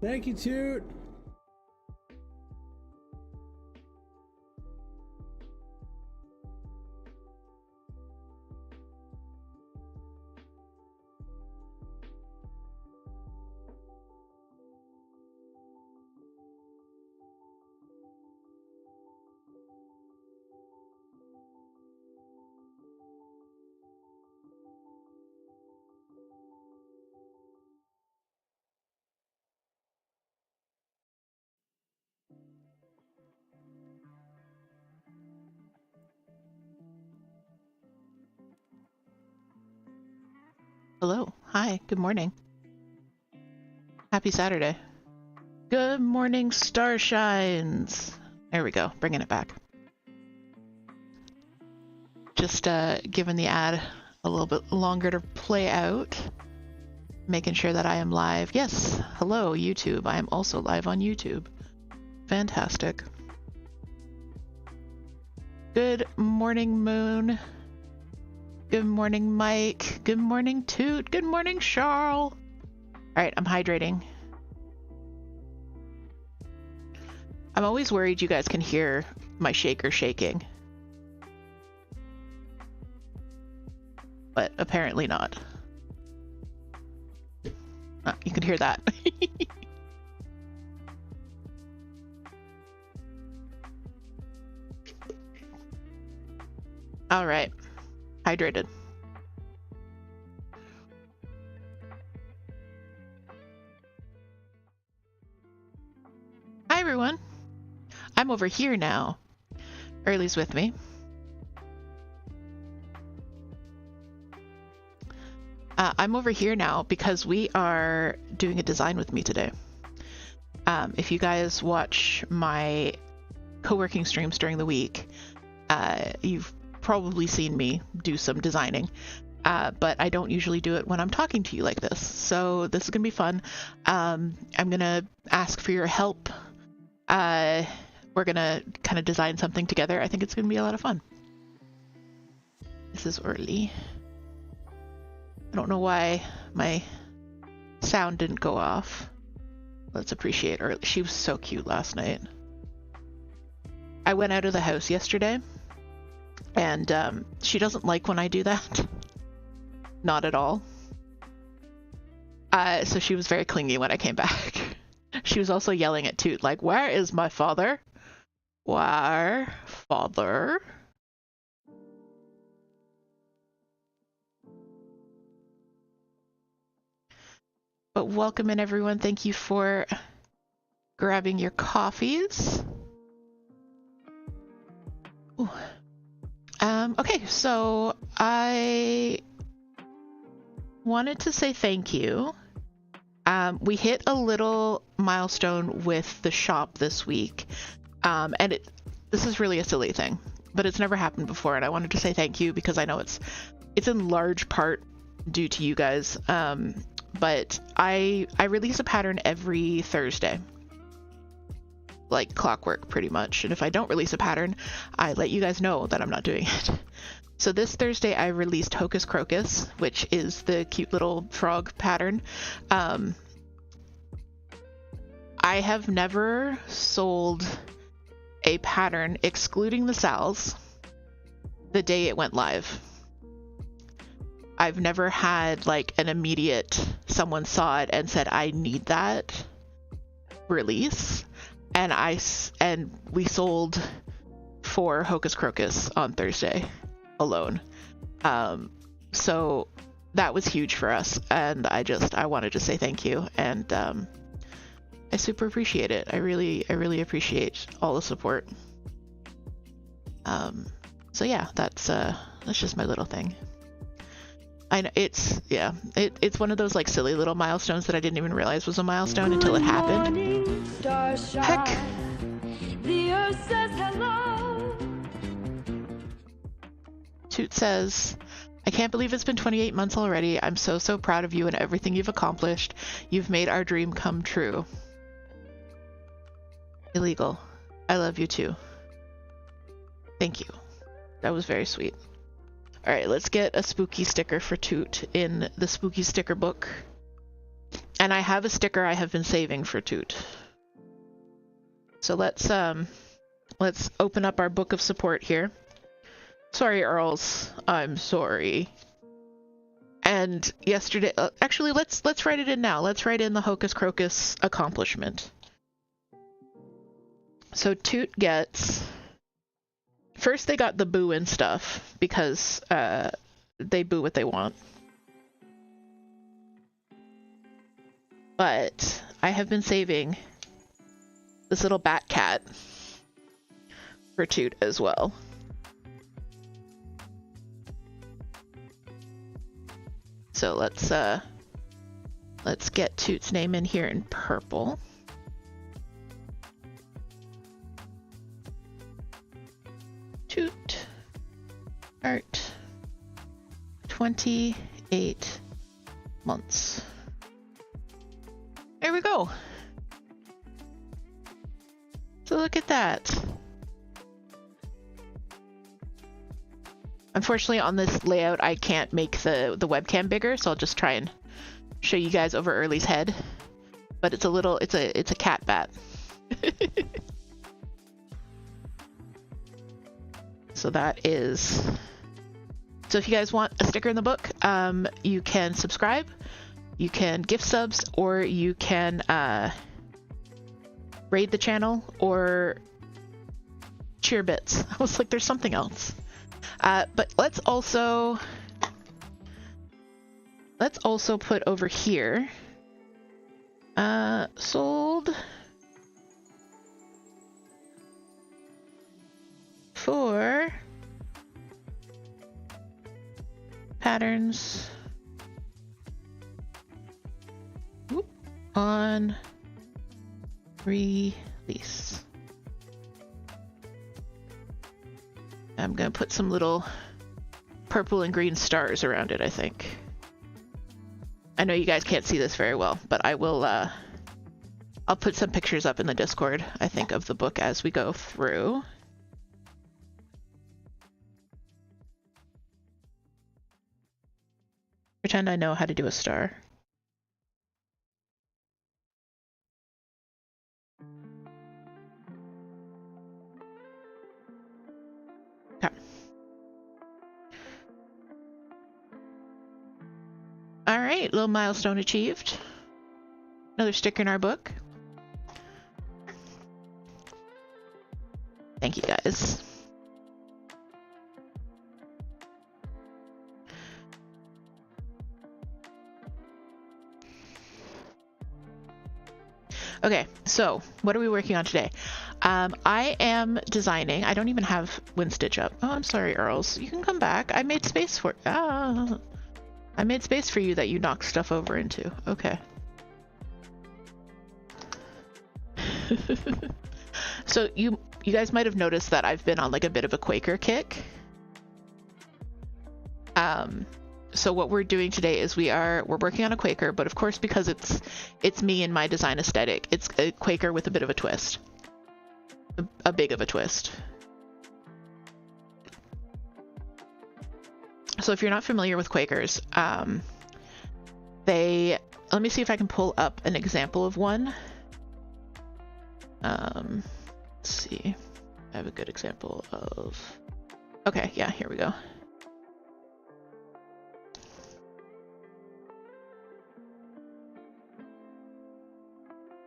Thank you, Toot. Hello. Hi. Good morning. Happy Saturday. Good morning, Starshines. There we go. Bringing it back. Just giving the ad a little bit longer to play out. Making sure that I am live. Yes. Hello, YouTube. I am also live on YouTube. Fantastic. Good morning, Moon. Good morning, Mike. Good morning, Toot. Good morning, Charles. All right, I'm hydrating. I'm always worried you guys can hear my shaker shaking. But apparently not. You can hear that. All right. Hydrated. Hi, everyone. I'm over here now. Early's with me. I'm over here now because we are doing a design with me today. If you guys watch my co-working streams during the week, you've probably seen me do some designing, but I don't usually do it when I'm talking to you like this. So this is gonna be fun. I'm gonna ask for your help. We're gonna kind of design something together. I think it's gonna be a lot of fun. This is early. I don't know why my sound didn't go off. Let's appreciate early. She was so cute last night. I went out of the house yesterday, and she doesn't like when I do that. Not at all. So she was very clingy when I came back. She was also yelling at Toot, like, "Where is my father? Where, father?" But welcome in, everyone. Thank you for grabbing your coffees. Ooh. Okay, so I wanted to say thank you. We hit a little milestone with the shop this week, and this is really a silly thing, but it's never happened before, and I wanted to say thank you because I know it's in large part due to you guys. But I release a pattern every Thursday, like clockwork pretty much, and if I don't release a pattern, I let you guys know that I'm not doing it. So this Thursday I released Hocus Crocus, which is the cute little frog pattern. I have never sold a pattern, excluding the Sal's, the day it went live. I've never had like an immediate, someone saw it and said, "I need that release." And we sold 4 Hocus Crocus on Thursday alone. So that was huge for us, and I wanted to say thank you, and I super appreciate it. I really appreciate all the support. So yeah, that's just my little thing. I know it's one of those like silly little milestones that I didn't even realize was a milestone until it happened. Heck. The earth says hello. Toot says, "I can't believe it's been 28 months already. I'm so proud of you and everything you've accomplished. You've made our dream come true." Illegal. I love you too. Thank you. That was very sweet. Alright, let's get a spooky sticker for Toot in the spooky sticker book. And I have a sticker I have been saving for Toot. So let's open up our book of support here. Sorry, Earls. I'm sorry. And yesterday, actually, let's write it in now. Let's write in the Hocus Crocus accomplishment. So Toot gets... First, they got the boo and stuff, because they boo what they want. But I have been saving this little bat cat for Toot as well. So let's get Toot's name in here in purple. Toot. Art. 28 months. There we go. So look at that. Unfortunately, on this layout, I can't make the webcam bigger, so I'll just try and show you guys over Early's head. But it's a cat bat. So that is... So if you guys want a sticker in the book, you can subscribe, you can gift subs, or you can raid the channel, or cheer bits. I was like, there's something else. But let's also put over here, sold for patterns on release. I'm gonna put some little purple and green stars around it, I think. I know you guys can't see this very well, but I will, I'll put some pictures up in the Discord, I think, of the book as we go through. Pretend I know how to do a star. Alright, little milestone achieved. Another sticker in our book. Thank you guys. Okay, so what are we working on today? I am designing. I don't even have Winstitch up. Oh, I'm sorry, Earls. You can come back. I made space for... I made space for you that you knocked stuff over into. Okay. So you guys might have noticed that I've been on like a bit of a Quaker kick. So what we're doing today is we're working on a Quaker, but of course because it's me and my design aesthetic, it's a Quaker with a bit of a twist. A big of a twist. So if you're not familiar with Quakers, let me see if I can pull up an example of one. Let's see. I have a good example of... Okay, yeah, here we go.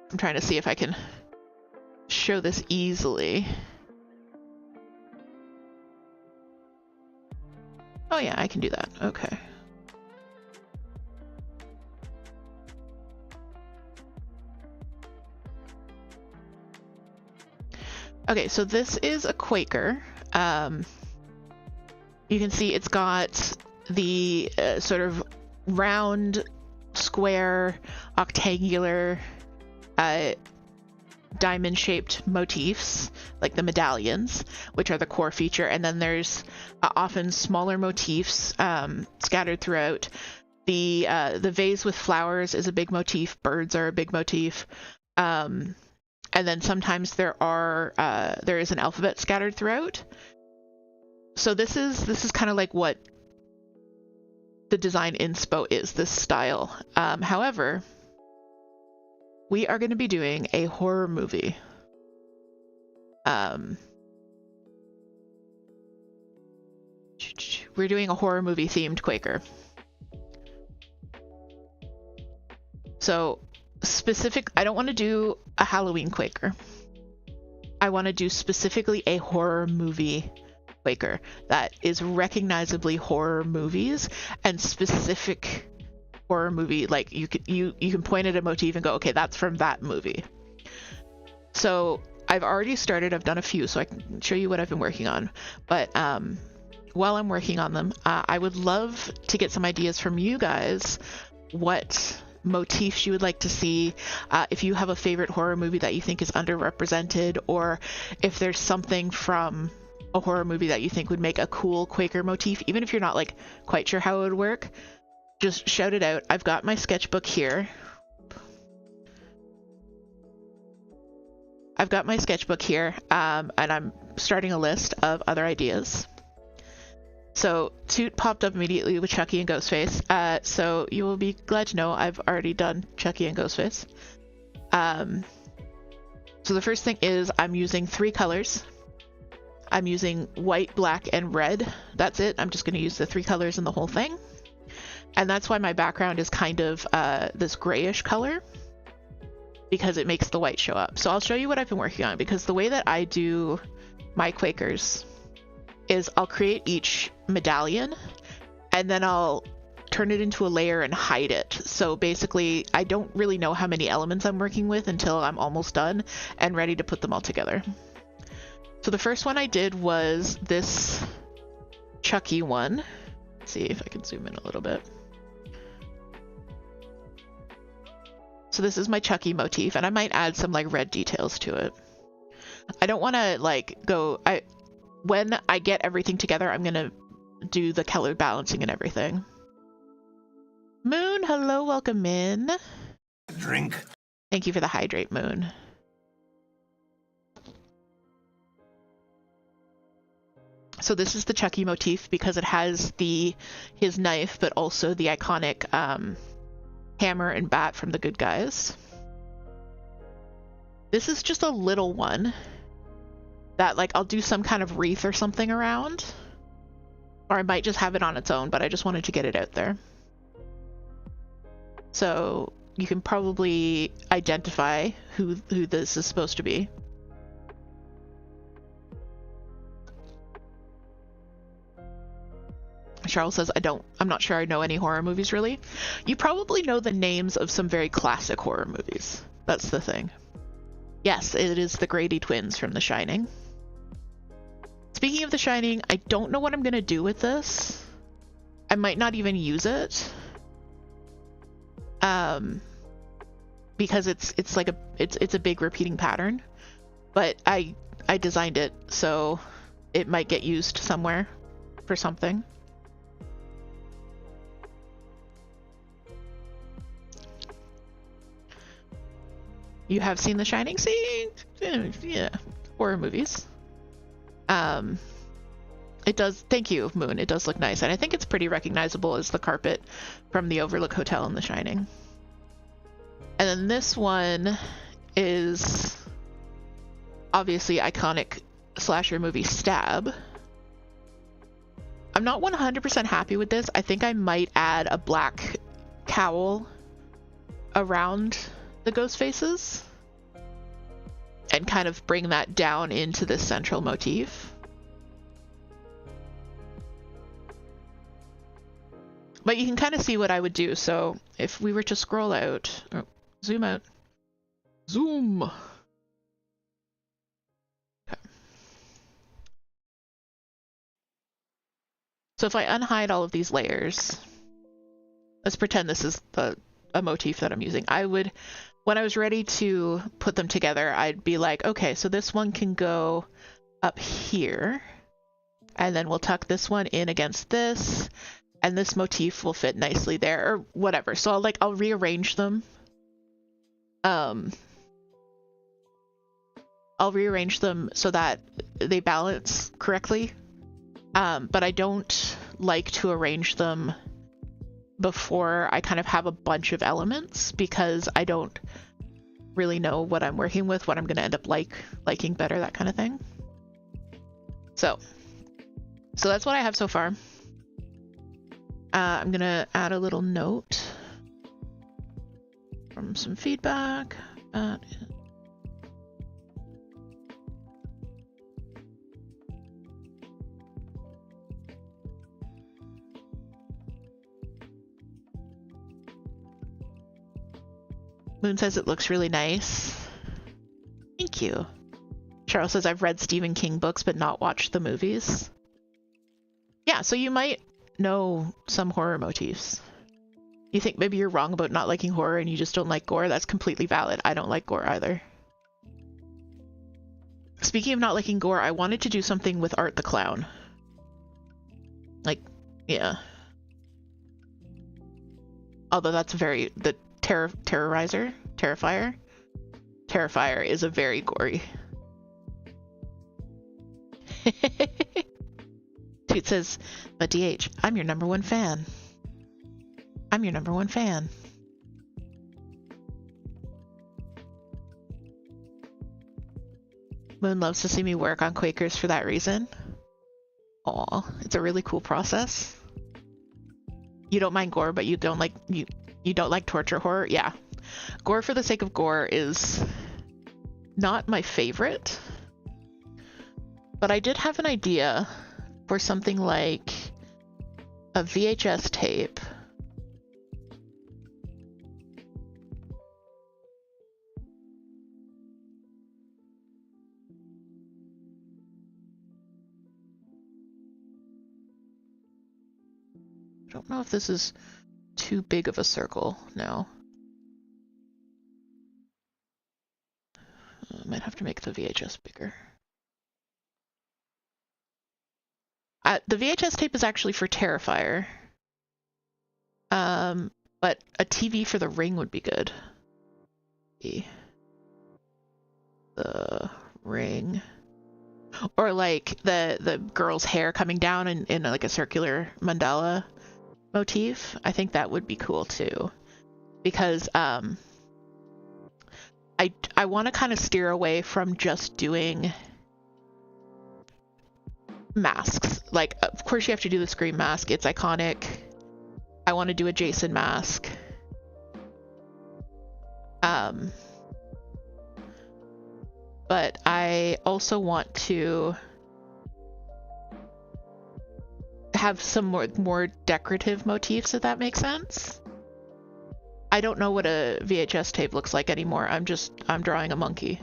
I'm trying to see if I can show this easily. Oh yeah, I can do that. Okay. Okay, so this is a Quaker. You can see it's got the sort of round, square, octangular, diamond-shaped motifs, like the medallions, which are the core feature, and then there's often smaller motifs scattered throughout. The vase with flowers is a big motif. Birds are a big motif, and then sometimes there is an alphabet scattered throughout. So this is kind of like what the design inspo is, this style. However, we are going to be doing a horror movie. We're doing a horror movie themed Quaker. So specific, I don't want to do a Halloween Quaker. I want to do specifically a horror movie Quaker that is recognizably horror movies and specific horror movie. Like you can point at a motif and go, okay, that's from that movie. So I've already started. I've done a few, so I can show you what I've been working on. But while I'm working on them, I would love to get some ideas from you guys. What motifs you would like to see, if you have a favorite horror movie that you think is underrepresented, or if there's something from a horror movie that you think would make a cool Quaker motif, even if you're not like quite sure how it would work, just shout it out. I've got my sketchbook here. And I'm starting a list of other ideas. So Toot popped up immediately with Chucky and Ghostface. So you will be glad to know I've already done Chucky and Ghostface. So the first thing is I'm using 3 colors. I'm using white, black, and red. That's it. I'm just going to use the 3 colors in the whole thing. And that's why my background is kind of this grayish color, because it makes the white show up. So I'll show you what I've been working on, because the way that I do my Quakers is I'll create each medallion and then I'll turn it into a layer and hide it. So basically I don't really know how many elements I'm working with until I'm almost done and ready to put them all together. So the first one I did was this Chucky one. Let's see if I can zoom in a little bit. So this is my Chucky motif, and I might add some like red details to it. I don't want to like go, when I get everything together, I'm going to do the color balancing and everything. Moon, hello, welcome in. Drink. Thank you for the hydrate, Moon. So this is the Chucky motif because it has his knife, but also the iconic hammer and bat from The Good Guys. This is just a little one that like I'll do some kind of wreath or something around, or I might just have it on its own, but I just wanted to get it out there. So you can probably identify who this is supposed to be. Charles says, I'm not sure I know any horror movies really. You probably know the names of some very classic horror movies. That's the thing. Yes, it is the Grady twins from The Shining. Speaking of The Shining, I don't know what I'm gonna do with this. I might not even use it. Because it's like it's a big repeating pattern. But I designed it, so it might get used somewhere for something. You have seen The Shining? See? Yeah. Horror movies. It does, thank you, Moon. It does look nice. And I think it's pretty recognizable as the carpet from the Overlook Hotel in The Shining. And then this one is obviously iconic slasher movie Stab. I'm not 100% happy with this. I think I might add a black cowl around the ghost faces and kind of bring that down into this central motif. But you can kind of see what I would do. So if we were to scroll out, or zoom out, zoom. Okay. So if I unhide all of these layers, let's pretend this is a motif that I'm using. I would, when I was ready to put them together, I'd be like, okay, so this one can go up here, and then we'll tuck this one in against this, and this motif will fit nicely there, or whatever. So I'll rearrange them. I'll rearrange them so that they balance correctly. But I don't like to arrange them before I kind of have a bunch of elements, because I don't really know what I'm working with, what I'm going to end up liking better, that kind of thing. So that's what I have so far. I'm going to add a little note from some feedback. Moon says it looks really nice. Thank you. Charles says I've read Stephen King books but not watched the movies. Yeah, so you might know some horror motifs. You think maybe you're wrong about not liking horror and you just don't like gore? That's completely valid. I don't like gore either. Speaking of not liking gore, I wanted to do something with Art the Clown. Like, yeah. Although that's very... the Terrifier is a very gory. Toot says, but DH, I'm your #1 fan. I'm your #1 fan. Moon loves to see me work on Quakers for that reason. Aw, it's a really cool process. You don't mind gore, but you don't like you don't like torture horror? Yeah. Gore for the sake of gore is not my favorite. But I did have an idea for something like a VHS tape. I don't know if this is too big of a circle now. I might have to make the VHS bigger. The VHS tape is actually for Terrifier. But a TV for The Ring would be good. The Ring. Or like the girl's hair coming down in like a circular mandala motif. I think that would be cool too. Because I want to kind of steer away from just doing masks. Like, of course you have to do the Scream mask. It's iconic. I want to do a Jason mask. But I also want to have some more decorative motifs, if that makes sense. I don't know what a VHS tape looks like anymore. I'm drawing a monkey.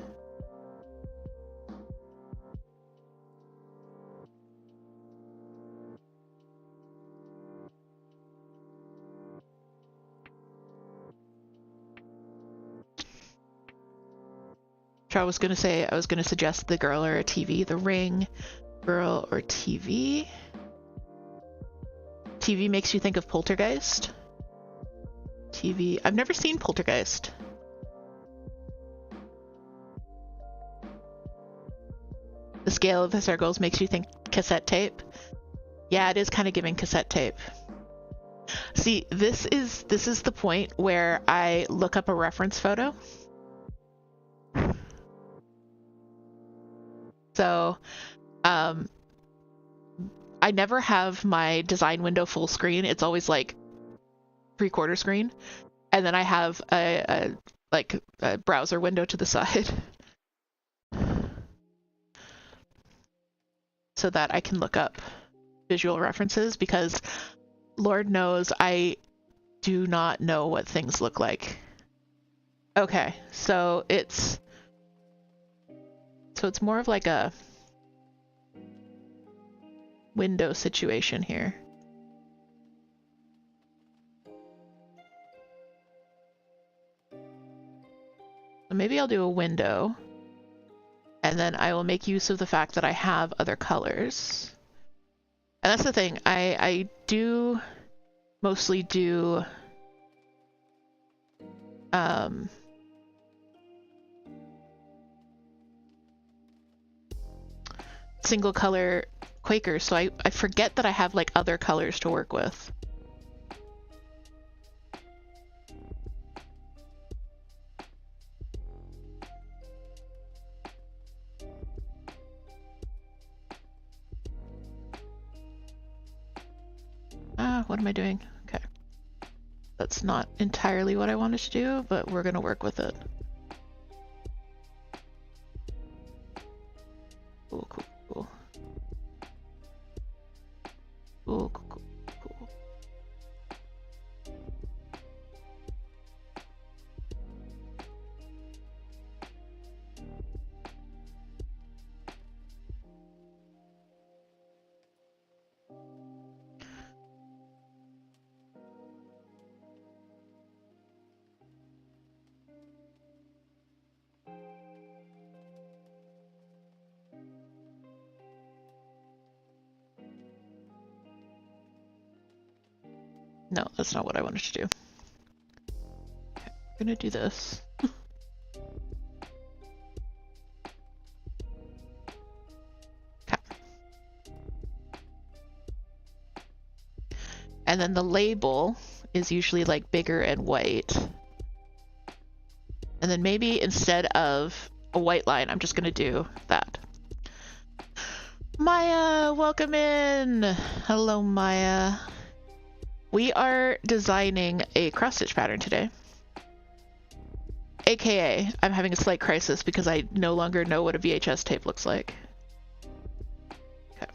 I was gonna say, I was gonna suggest the girl or a TV, The Ring, girl or TV. TV makes you think of Poltergeist. TV, I've never seen Poltergeist. The scale of the circles makes you think cassette tape. Yeah, it is kind of giving cassette tape. See, this is the point where I look up a reference photo. So, I never have my design window full screen. It's always like 3/4 screen. And then I have a browser window to the side. So that I can look up visual references, because Lord knows I do not know what things look like. Okay, so it's more of like a window situation here. So maybe I'll do a window, and then I will make use of the fact that I have other colors. And that's the thing, I do mostly do single color Quaker, so I forget that I have like other colors to work with. what am I doing? Okay. That's not entirely what I wanted to do, but we're gonna work with it. Cool, cool, cool. Cool, cool, cool, cool. No, that's not what I wanted to do. Okay, I'm gonna do this. Okay. And then the label is usually like bigger and white. And then maybe instead of a white line, I'm just gonna do that. Maya, welcome in. Hello, Maya. We are designing a cross-stitch pattern today. AKA, I'm having a slight crisis because I no longer know what a VHS tape looks like. Okay.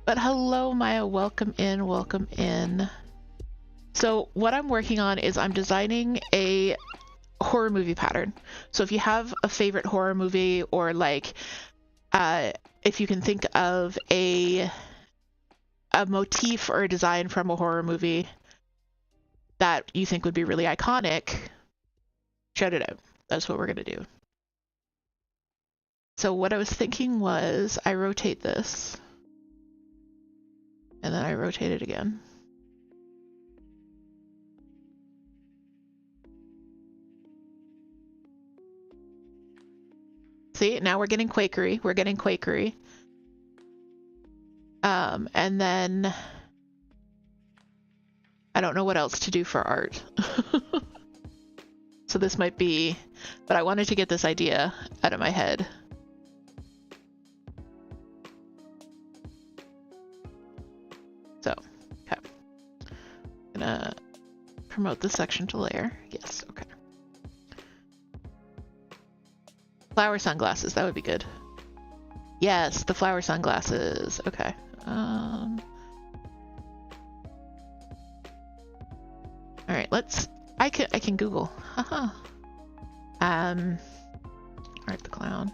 But hello, Maya, welcome in, welcome in. So what I'm working on is I'm designing a horror movie pattern. So if you have a favorite horror movie, or like, if you can think of a motif or a design from a horror movie that you think would be really iconic, shout it out. That's what we're gonna do. So what I was thinking was I rotate this and then I rotate it again. See, now we're getting Quakery. We're getting Quakery. And then I don't know what else to do for art. So this might be, but I wanted to get this idea out of my head. So, okay. I'm gonna promote this section to layer. Yes, okay. Flower sunglasses, that would be good. Yes, the flower sunglasses. Okay. All right, let's. I can Google. Haha. Art the clown.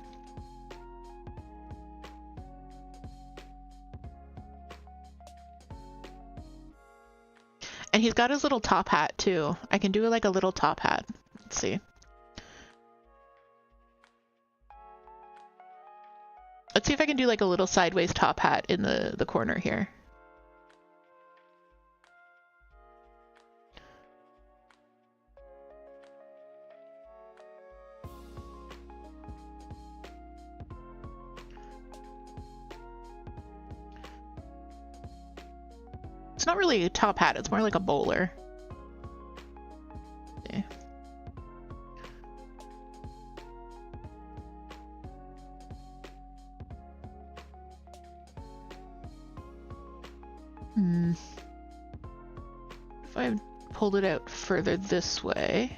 And he's got his little top hat too. I can do like a little top hat. Let's see. Let's see if I can do like a little sideways top hat in the corner here. It's not really a top hat, it's more like a bowler. Okay. If I pulled it out further this way.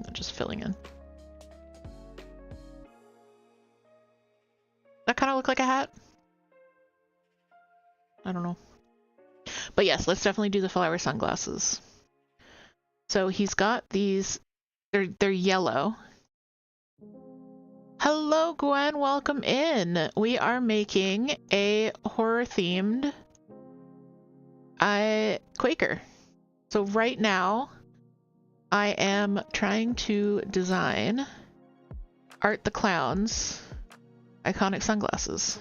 I'm just filling in. That kind of look like a hat? I don't know. But yes, let's definitely do the flower sunglasses. So he's got these, they're yellow. Hello, Gwen, welcome in. We are making a horror themed Quaker. So right now, I am trying to design Art the Clown's iconic sunglasses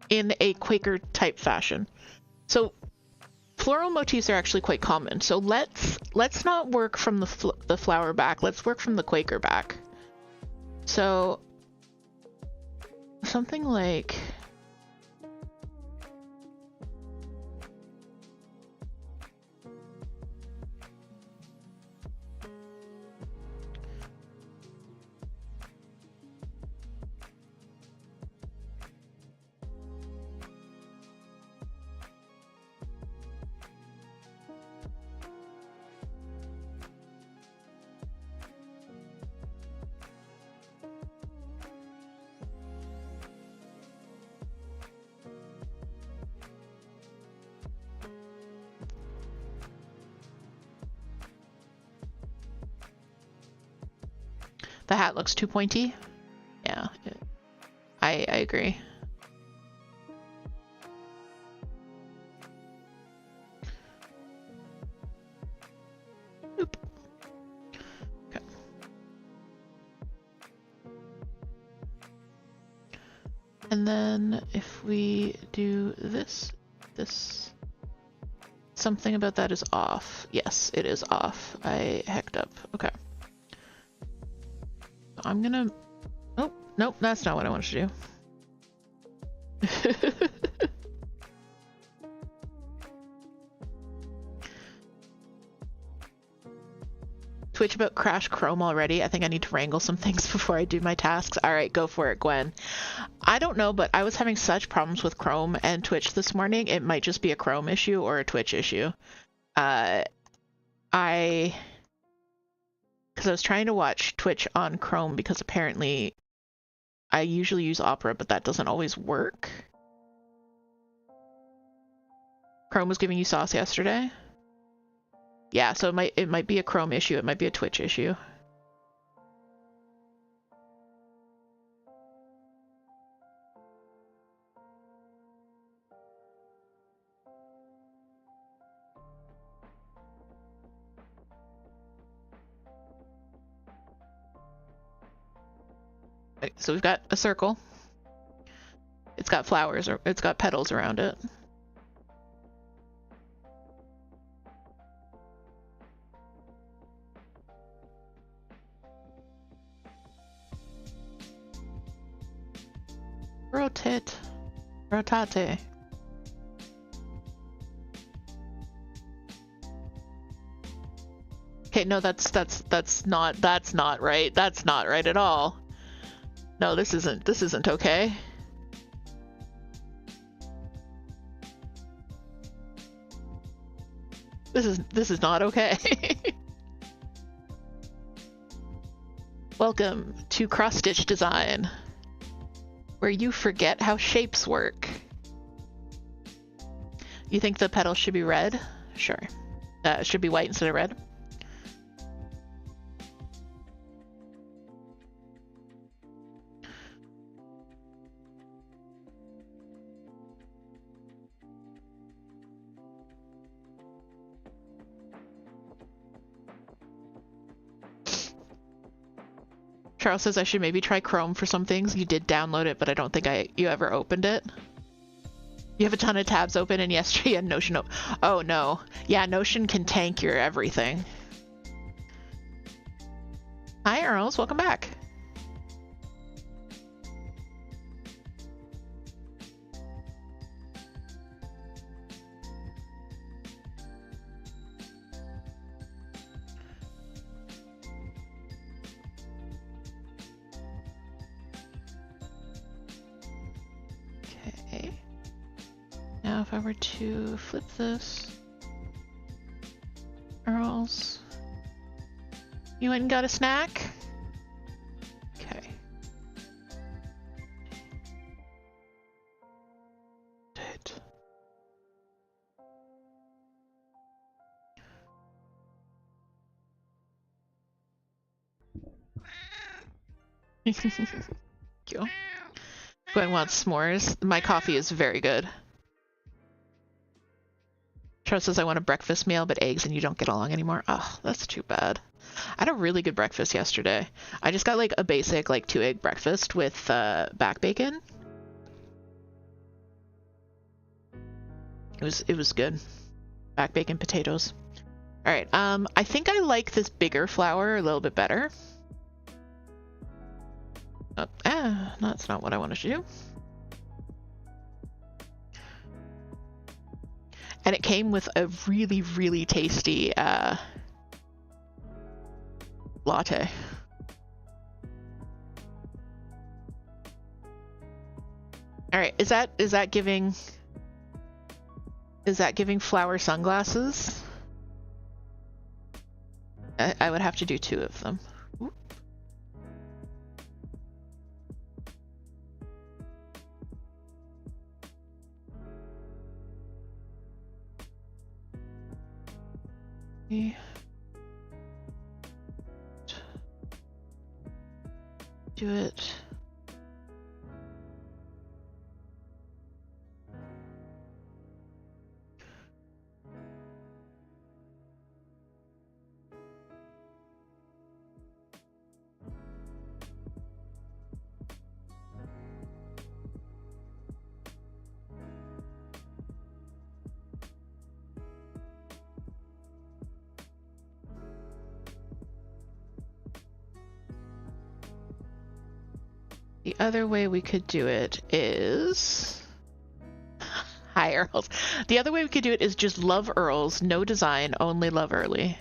in a Quaker type fashion. So floral motifs are actually quite common. So let's not work from the flower back. Let's work from the Quaker back. So something like The hat looks too pointy. Yeah, I agree. Oop. Okay. And then if we do this, something about that is off. Yes, it is off. I hecked up. Okay. I'm gonna... Oh, nope, that's not what I wanted to do. Twitch about Crash Chrome already. I think I need to wrangle some things before I do my tasks. All right, go for it, Gwen. I don't know, but I was having such problems with Chrome and Twitch this morning. It might just be a Chrome issue or a Twitch issue. Because I was trying to watch Twitch on Chrome because apparently I usually use Opera, but that doesn't always work. Chrome was giving you sauce yesterday? Yeah, so it might be a Chrome issue. It might be a Twitch issue. Okay, so we've got a circle. It's got flowers, or it's got petals around it. Rotate. Okay, no, that's not right. That's not right at all. No, this isn't okay. This is not okay. Welcome to cross-stitch design, where you forget how shapes work. You think the petals should be red? Sure. It should be white instead of red. Charles says I should maybe try Chrome for some things. You did download it, but I don't think you ever opened it. You have a ton of tabs open, and yesterday you had Notion open. Oh no. Yeah, Notion can tank your everything. Hi, Earls. Welcome back. Now if I were to flip this, Earls, you went and got a snack? Okay. Thank you. Gwen wants s'mores. My coffee is very good. Charles says I want a breakfast meal, but eggs and you don't get along anymore. Oh, that's too bad. I had a really good breakfast yesterday. I just got like a basic like 2-egg breakfast with back bacon. It was good. Back bacon, potatoes. All right. I think I like this bigger flower a little bit better. Oh, no, that's not what I wanted to do. And it came with a really, really tasty latte. All right, is that giving flower sunglasses? I would have to do 2 of them. Oop. Do it. The other way we could do it is... Hi, Earls. The other way we could do it is just love Earls, no design, only love early.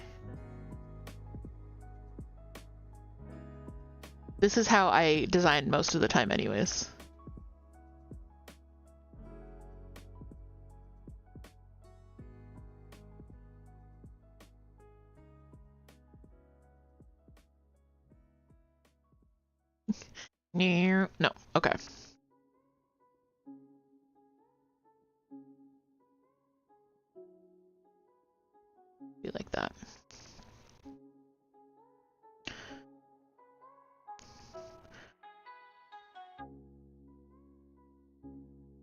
This is how I design most of the time anyways. No, okay. Be like that.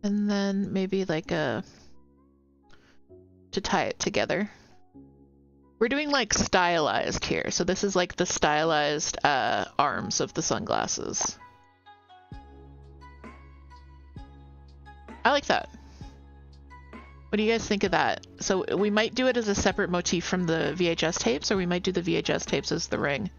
And then maybe like a... to tie it together. We're doing like stylized here. So this is like the stylized arms of the sunglasses. I like that. What do you guys think of that? So we might do it as a separate motif from the VHS tapes, or we might do the VHS tapes as the ring.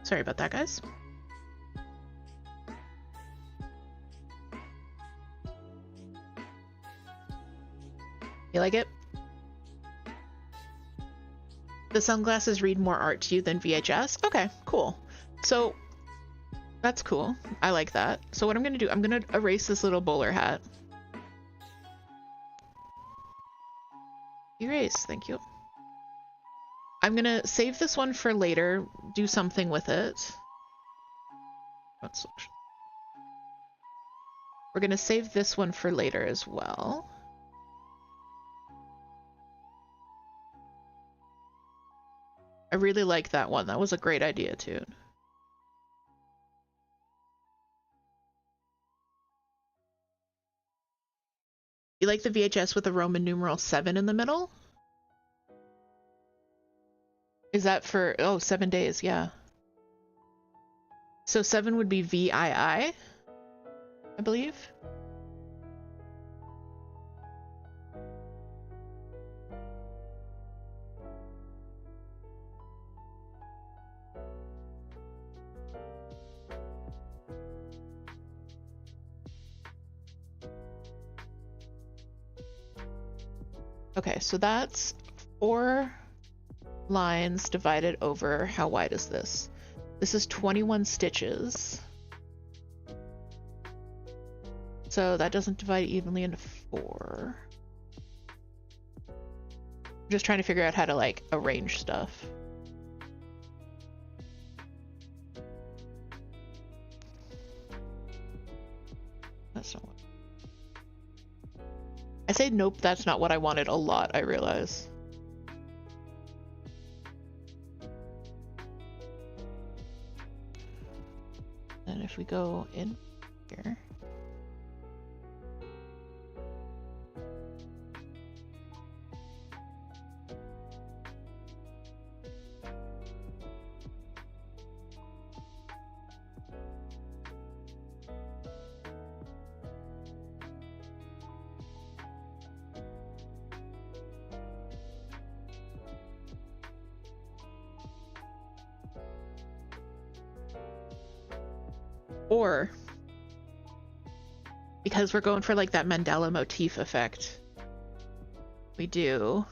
Sorry about that, guys. You like it? The sunglasses read more art to you than VHS? Okay, cool. So, that's cool. I like that. So what I'm gonna do, I'm gonna erase this little bowler hat. Erase, thank you. I'm gonna save this one for later, do something with it. We're gonna save this one for later as well. I really like that one. That was a great idea, too. You like the VHS with the Roman numeral 7 in the middle? Is that for... oh, 7 days, yeah. So 7 would be VII, I believe. Okay, so that's 4 lines divided over, how wide is this? This is 21 stitches. So that doesn't divide evenly into 4. I'm just trying to figure out how to like arrange stuff. That's not what I say. Nope, that's not what I wanted a lot, I realize. And if we go in here, or because we're going for like that Mandela motif effect, we do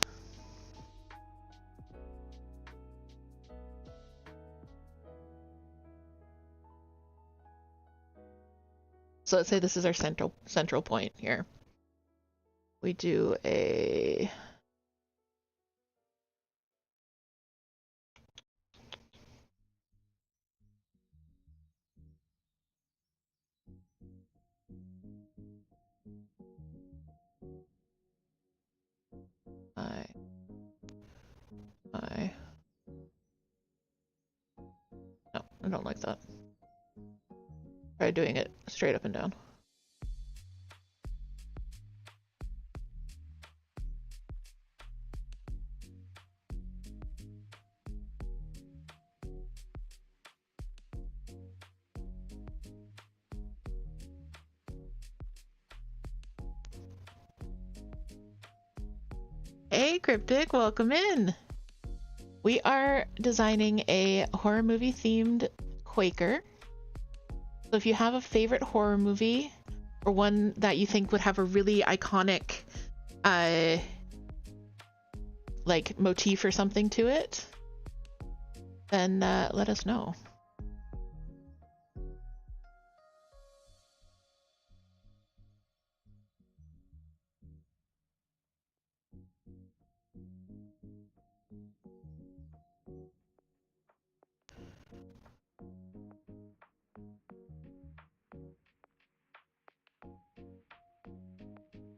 so let's say this is our central point here. we do a... No, I don't like that. Try doing it straight up and down. Hey, Cryptic, welcome in. We are designing a horror movie themed Quaker. So if you have a favorite horror movie or one that you think would have a really iconic like motif or something to it, then let us know.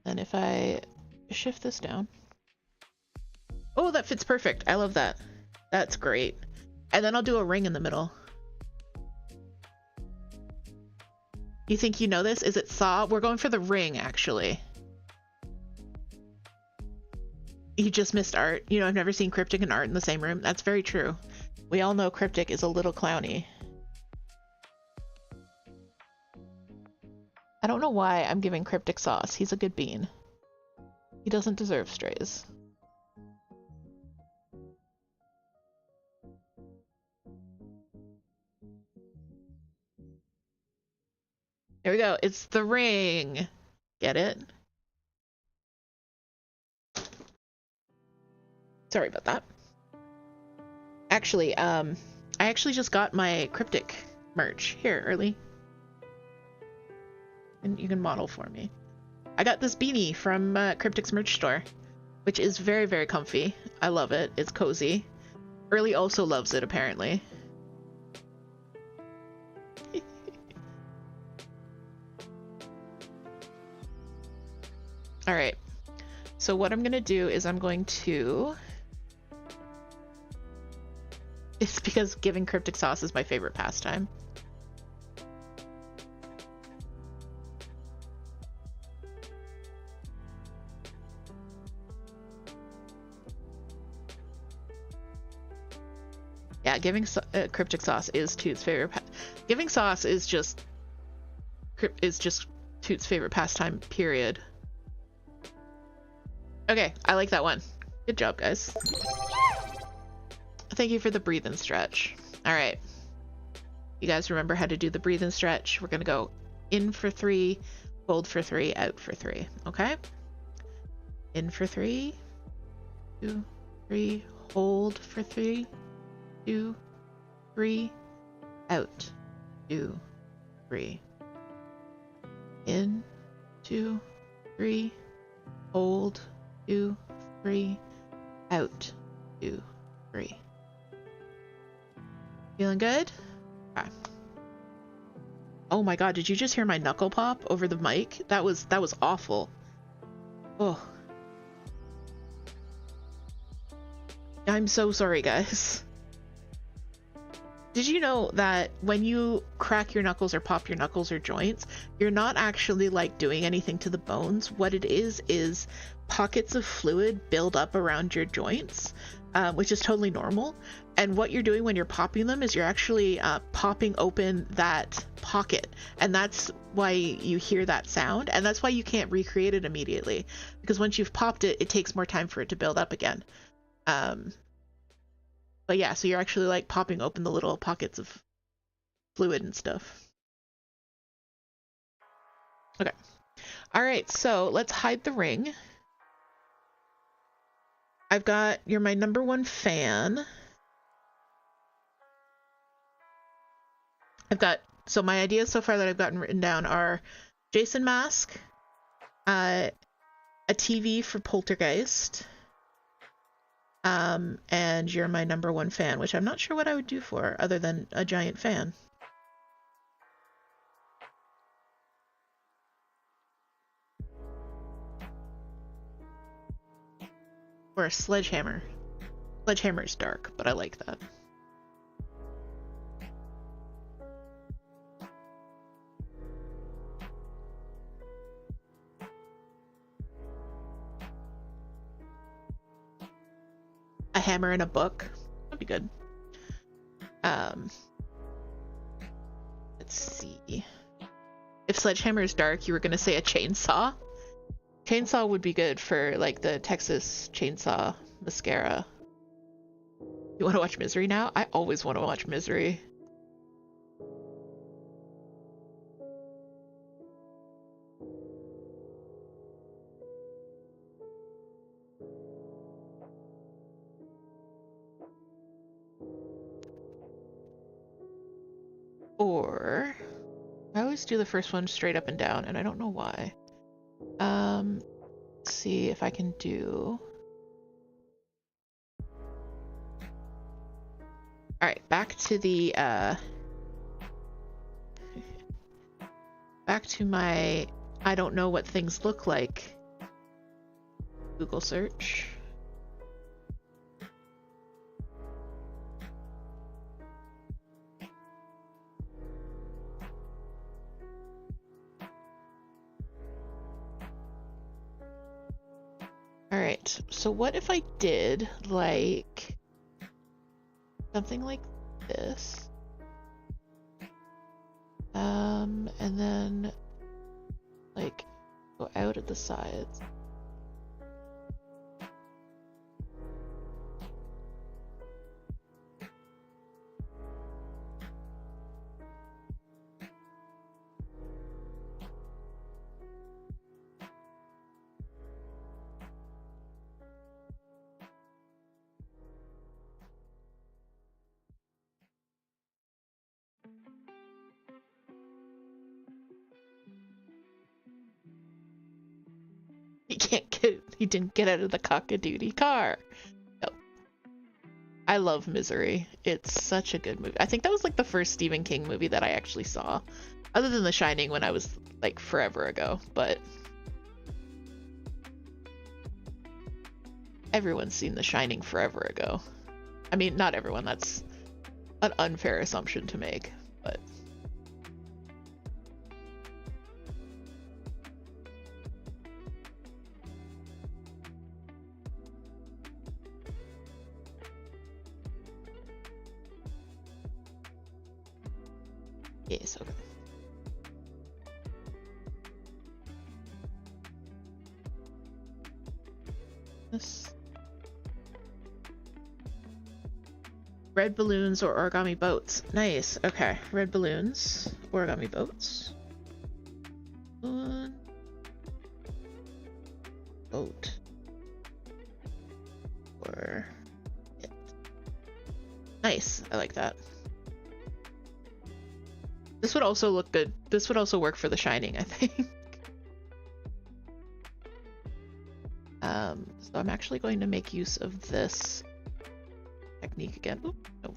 And if I shift this down. Oh, that fits perfect. I love that. That's great. And then I'll do a ring in the middle. You think you know this? Is it Saw? We're going for the ring, actually. You just missed Art. You know, I've never seen Cryptic and Art in the same room. That's very true. We all know Cryptic is a little clowny. I don't know why I'm giving Cryptic sauce. He's a good bean. He doesn't deserve strays. There we go. It's the ring. Get it? Sorry about that. Actually, I actually just got my Cryptic merch here early. And you can model for me. I got this beanie from Cryptic's merch store, which is very, very comfy. I love it. It's cozy. Early also loves it, apparently. All right. So what I'm going to do is I'm going to... It's because giving Cryptic sauce is my favorite pastime. Yeah, giving Cryptic sauce is Toot's favorite. Giving sauce is just Toot's favorite pastime. Period. Okay, I like that one. Good job, guys. Thank you for the breathe and stretch. All right, you guys remember how to do the breathe and stretch? We're gonna go in for 3, hold for 3, out for 3. Okay. In for 3, 2, 3, hold for 3. 2, 3, out, 2, 3, in, 2, 3, hold, 2, 3, out, 2, 3. Feeling good? Okay. Oh my god, did you just hear my knuckle pop over the mic? That was awful. Oh. I'm so sorry, guys. Did you know that when you crack your knuckles or pop your knuckles or joints, you're not actually like doing anything to the bones? What it is pockets of fluid build up around your joints, which is totally normal. And what you're doing when you're popping them is you're actually popping open that pocket. And that's why you hear that sound. And that's why you can't recreate it immediately. Because once you've popped it, it takes more time for it to build up again. But yeah, so you're actually like popping open the little pockets of fluid and stuff. Okay. All right, so let's hide the ring. I've got, you're my #1 fan. I've got, so my ideas so far that I've gotten written down are Jason mask, and a TV for Poltergeist. And you're my #1 fan, which I'm not sure what I would do for other than a giant fan. Or a sledgehammer. Sledgehammer's dark, but I like that. A hammer and a book. That'd be good. Let's see. If sledgehammer is dark, you were gonna say a chainsaw? Chainsaw would be good for like the Texas Chainsaw Mascara. You want to watch Misery now? I always want to watch Misery. Or I always do the first one straight up and down, and I don't know why. Let's see if I can do. All right, back to the back to my I don't know what things look like Google search. All right, so what if I did like something like this? And then like go out at the sides. He didn't get out of the cock-a-doodle car. No. I love Misery. It's such a good movie. I think that was like the first Stephen King movie that I actually saw, other than The Shining when I was like forever ago, but everyone's seen The Shining forever ago. I mean, not everyone, that's an unfair assumption to make, but yes, okay. This red balloons or origami boats. Nice. Okay, red balloons, origami boats. Balloon. Boat. Or it. Nice. I like that. This would also look good. This would also work for The Shining, I think. So I'm actually going to make use of this technique again. Oop, no.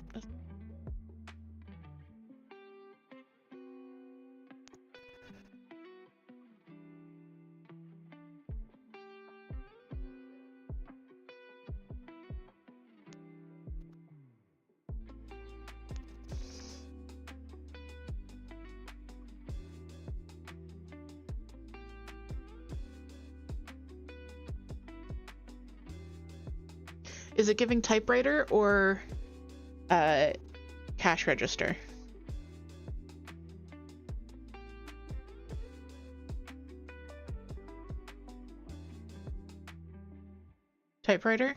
Is it giving typewriter or cash register? Typewriter?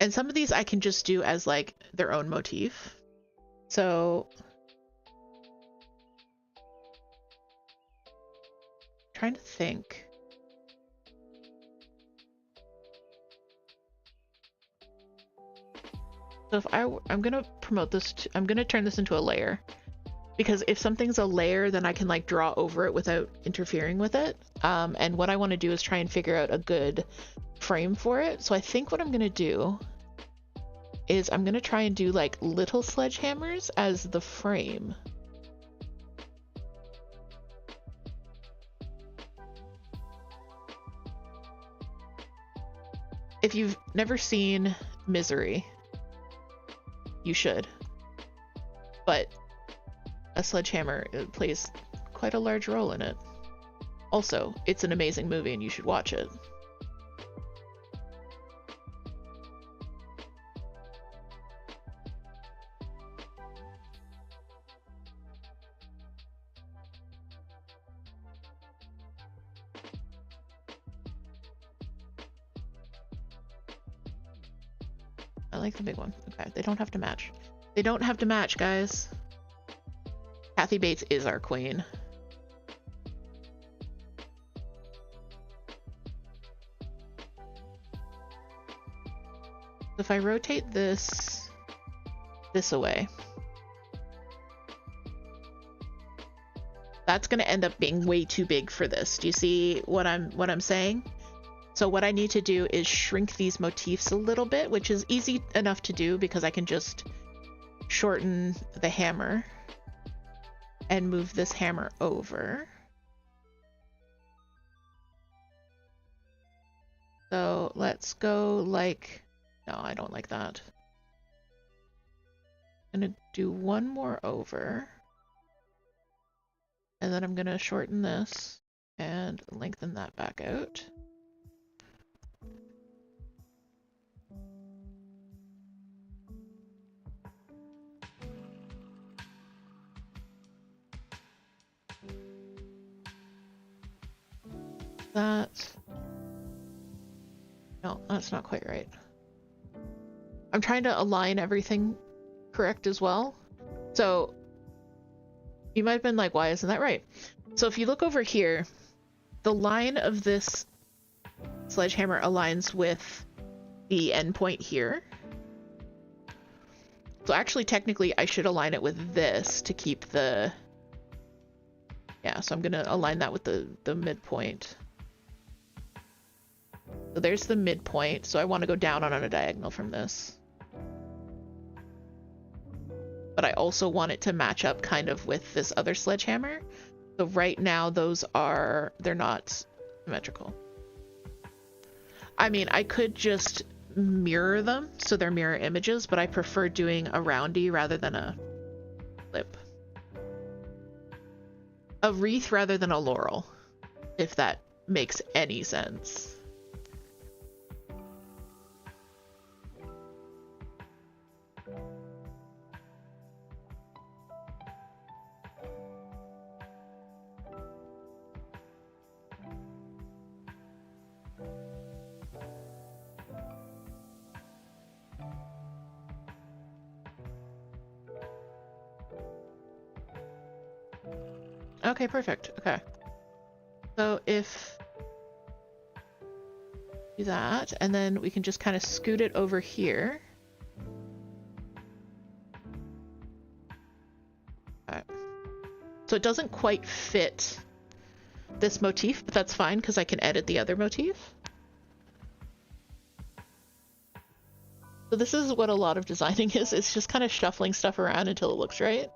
And some of these I can just do as like their own motif. So trying to think. So if I'm gonna promote this, I'm gonna turn this into a layer, because if something's a layer, then I can like draw over it without interfering with it. And what I want to do is try and figure out a good frame for it. So I think what I'm gonna do is I'm gonna try and do like little sledgehammers as the frame. If you've never seen Misery, you should. But a sledgehammer plays quite a large role in it. Also, it's an amazing movie and you should watch it. I like the big one. Okay, they don't have to match. They don't have to match, guys. Kathy Bates is our queen. If I rotate this away, that's going to end up being way too big for this. Do you see what I'm saying? So what I need to do is shrink these motifs a little bit, which is easy enough to do because I can just shorten the hammer and move this hammer over. So let's go like, no, I don't like that. I'm gonna do one more over. And then I'm gonna shorten this and lengthen that back out. No, that's not quite right. I'm trying to align everything correct as well. So you might have been like, why isn't that right? So if you look over here, the line of this sledgehammer aligns with the endpoint here. So actually, technically, I should align it with this to keep the... Yeah, so I'm going to align that with the midpoint. So there's the midpoint. So I want to go down on a diagonal from this. But I also want it to match up kind of with this other sledgehammer. So right now, they're not symmetrical. I mean, I could just mirror them so they're mirror images, but I prefer doing a roundy rather than a lip. A wreath rather than a laurel, if that makes any sense. Okay, perfect. Okay. So if do that, and then we can just kind of scoot it over here. Okay. So it doesn't quite fit this motif, but that's fine because I can edit the other motif. So this is what a lot of designing is. It's just kind of shuffling stuff around until it looks right.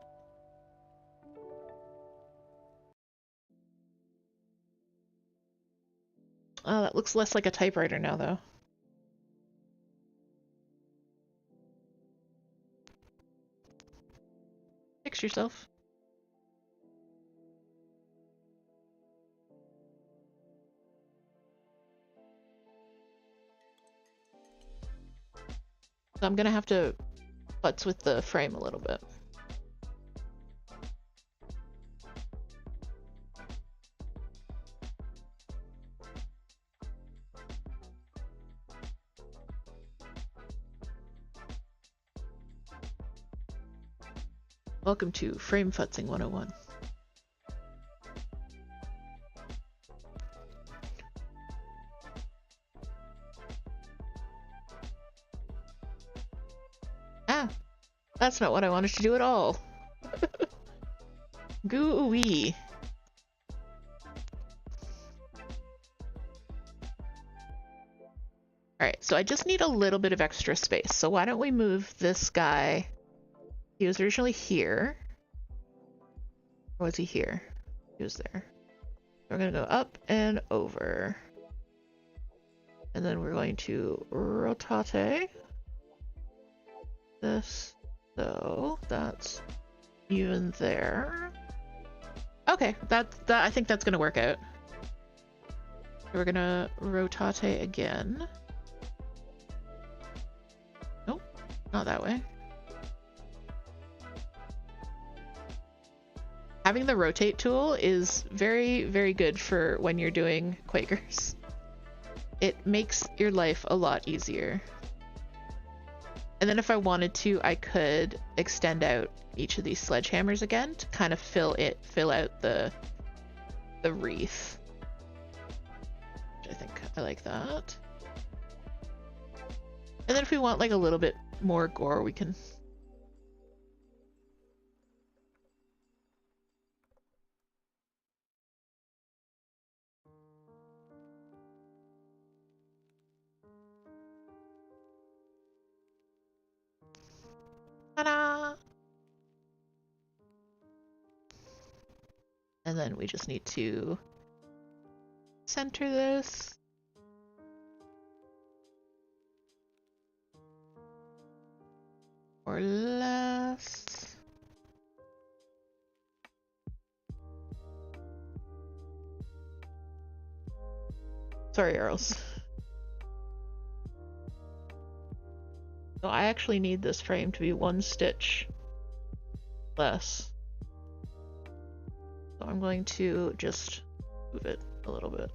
Oh, that looks less like a typewriter now, though. Fix yourself. So I'm gonna have to futz with the frame a little bit. Welcome to Frame Futzing 101. That's not what I wanted to do at all. Gooey. Alright, so I just need a little bit of extra space. So why don't we move this guy? He was originally here. Or was he here? He was there. We're gonna go up and over. And then we're going to rotate this, so that's even there. Okay, I think that's gonna work out. We're gonna rotate again. Nope, not that way. Having the rotate tool is very, very good for when you're doing Quakers. It makes your life a lot easier. And then if I wanted to, I could extend out each of these sledgehammers again to kind of fill out the wreath. Which I think I like that. And then if we want like a little bit more gore, we can. Ta-da! And then we just need to center this. Or less. Sorry, Earls. So I actually need this frame to be 1 stitch less. So I'm going to just move it a little bit.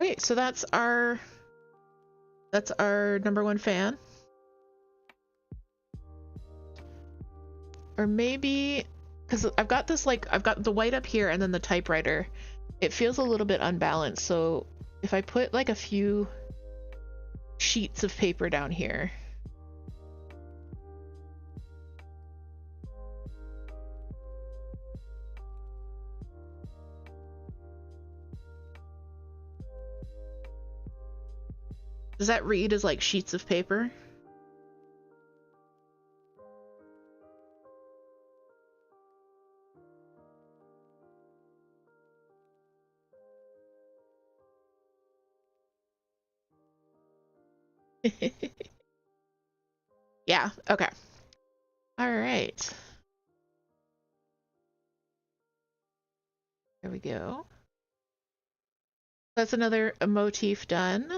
Okay, so that's our #1 fan. Or maybe, because I've got this, like, I've got the white up here and then the typewriter. It feels a little bit unbalanced, so if I put like a few sheets of paper down here. Does that read as like sheets of paper? Yeah, okay. All right. There we go. That's another motif done.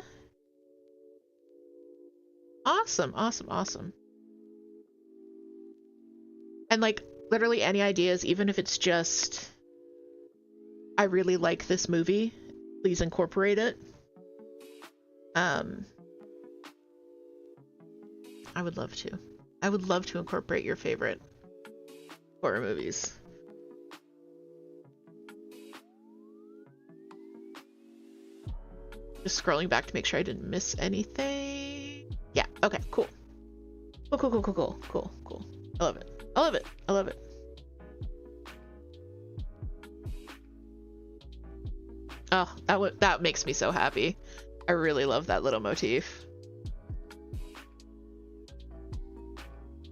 Awesome, awesome, awesome. And like literally any ideas, even if it's just, I really like this movie, please incorporate it. I would love to. I would love to incorporate your favorite horror movies. Just scrolling back to make sure I didn't miss anything. Yeah, okay, cool. Cool, cool, cool, cool, cool, cool, cool. I love it. I love it. I love it. Oh, that makes me so happy. I really love that little motif.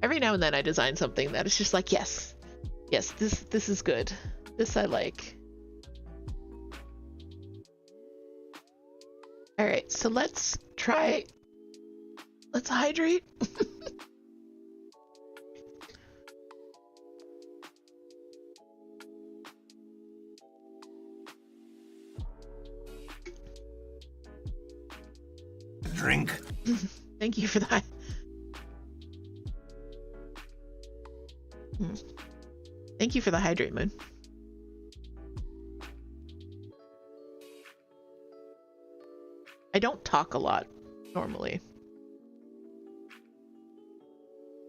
Every now and then I design something that is just like, yes, yes, this is good. This I like. All right, so let's hydrate. Drink. Thank you for that. Thank you for the hydrate, Moon. I don't talk a lot normally.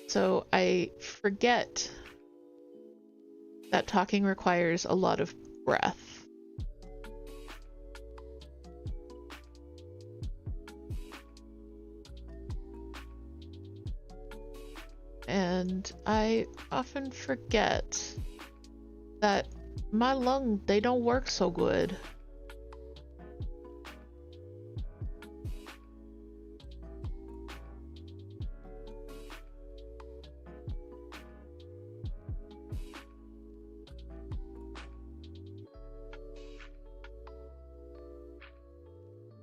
So I forget that talking requires a lot of breath. And I often forget that my lungs, they don't work so good.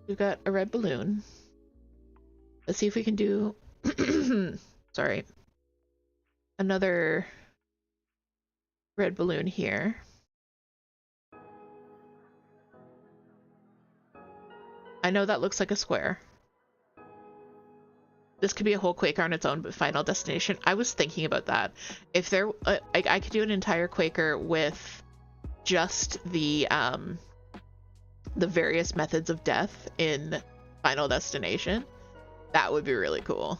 We've got a red balloon. Let's see if we can do sorry, another red balloon here. I know that looks like a square. This could be a whole Quaker on its own, but Final Destination. I was thinking about that. If there, I could do an entire Quaker with just the various methods of death in Final Destination. That would be really cool.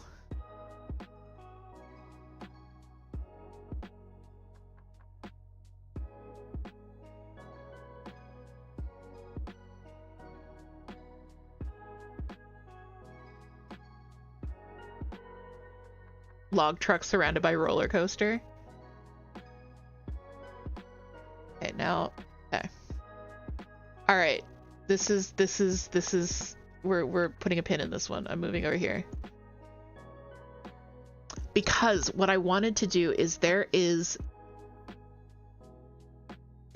Log truck surrounded by roller coaster. Okay, now, okay. All right, this is, we're putting a pin in this one. I'm moving over here. Because what I wanted to do is there's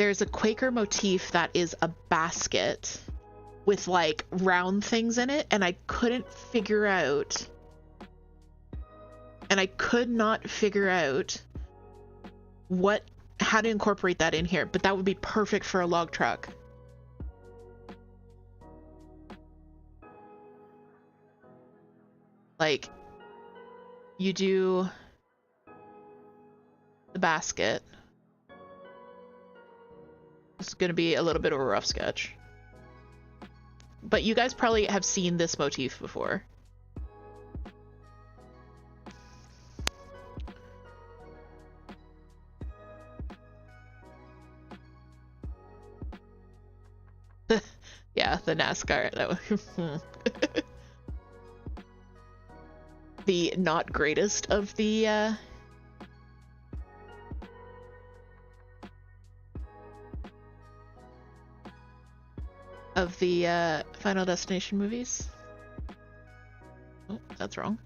a Quaker motif that is a basket with like round things in it, and I could not figure out how to incorporate that in here, but that would be perfect for a log truck. Like, you do the basket. This is going to be a little bit of a rough sketch. But you guys probably have seen this motif before. Yeah, the NASCAR. The not greatest of the Final Destination movies. Oh, that's wrong.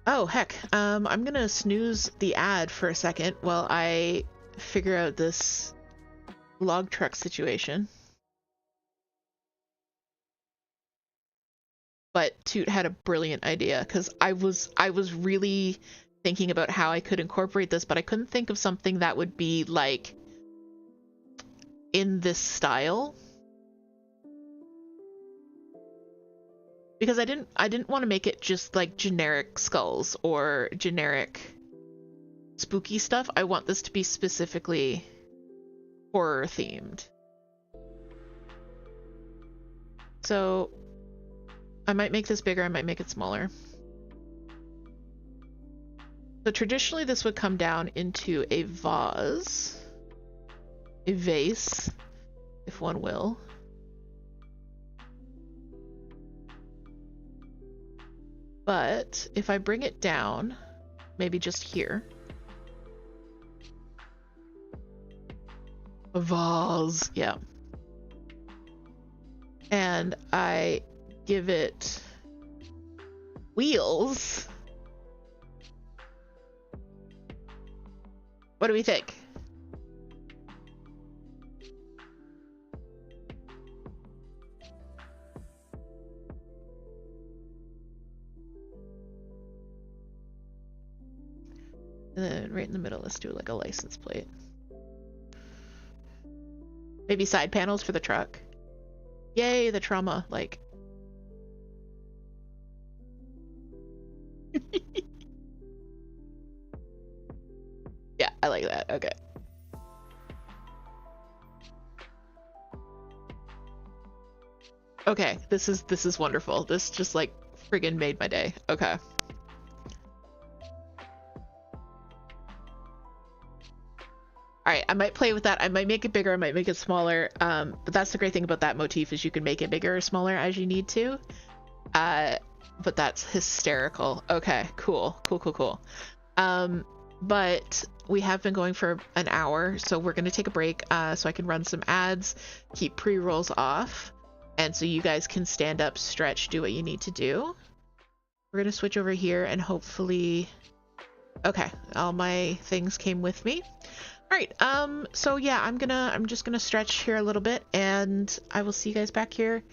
Oh, heck. I'm gonna snooze the ad for a second while I figure out this log truck situation. But Toot had a brilliant idea, because I was really thinking about how I could incorporate this, but I couldn't think of something that would be like in this style. Because I didn't want to make it just like generic skulls or generic spooky stuff. I want this to be specifically horror themed. So I might make this bigger, I might make it smaller. So traditionally this would come down into a vase, if one will. But if I bring it down, maybe just here. A vase, yeah. And I give it wheels. What do we think? And then right in the middle, let's do like a license plate. Maybe side panels for the truck. Yay, the trauma, like. Yeah, I like that. Okay. Okay, this is wonderful. This just like friggin' made my day. Okay. All right, I might play with that. I might make it bigger, I might make it smaller. But that's the great thing about that motif is you can make it bigger or smaller as you need to. But that's hysterical. Okay, cool. But we have been going for an hour, so we're gonna take a break so I can run some ads, keep pre-rolls off, and so you guys can stand up, stretch, do what you need to do. We're gonna switch over here and hopefully... Okay, all my things came with me. All right, so yeah, I'm just gonna stretch here a little bit, and I will see you guys back here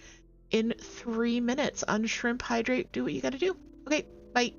in 3 minutes. Unshrimp, hydrate, do what you gotta do. Okay, bye.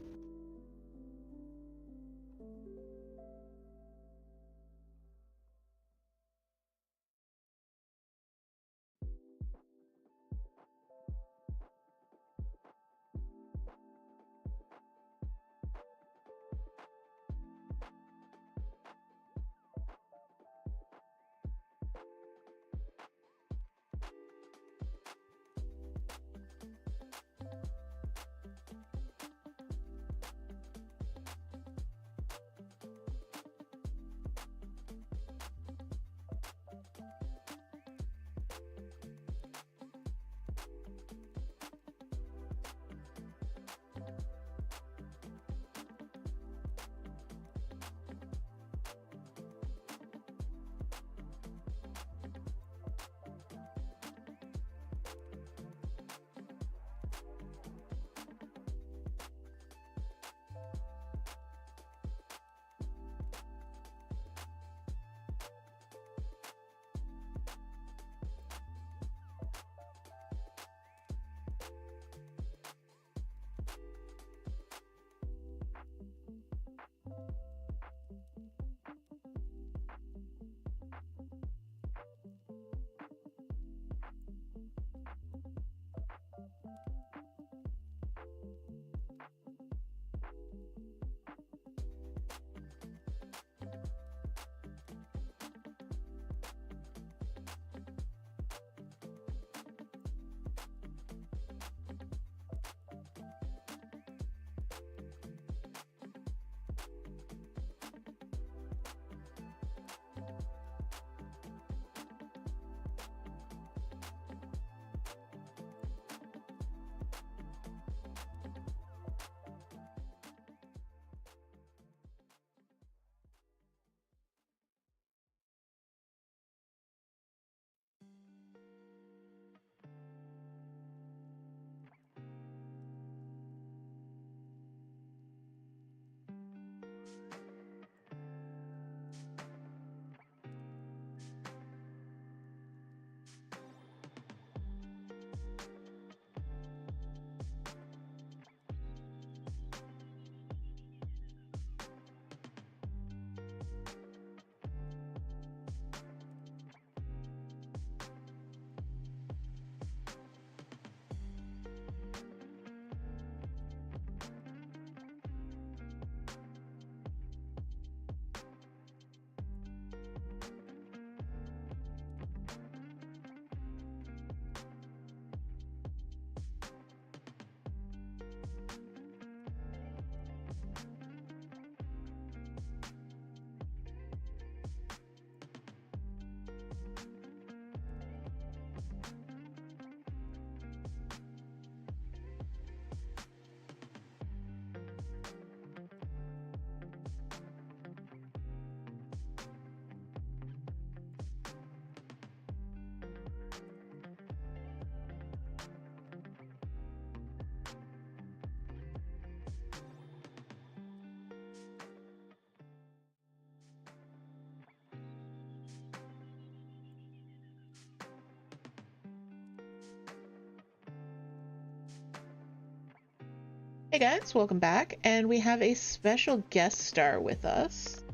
Hey guys, welcome back, and we have a special guest star with us.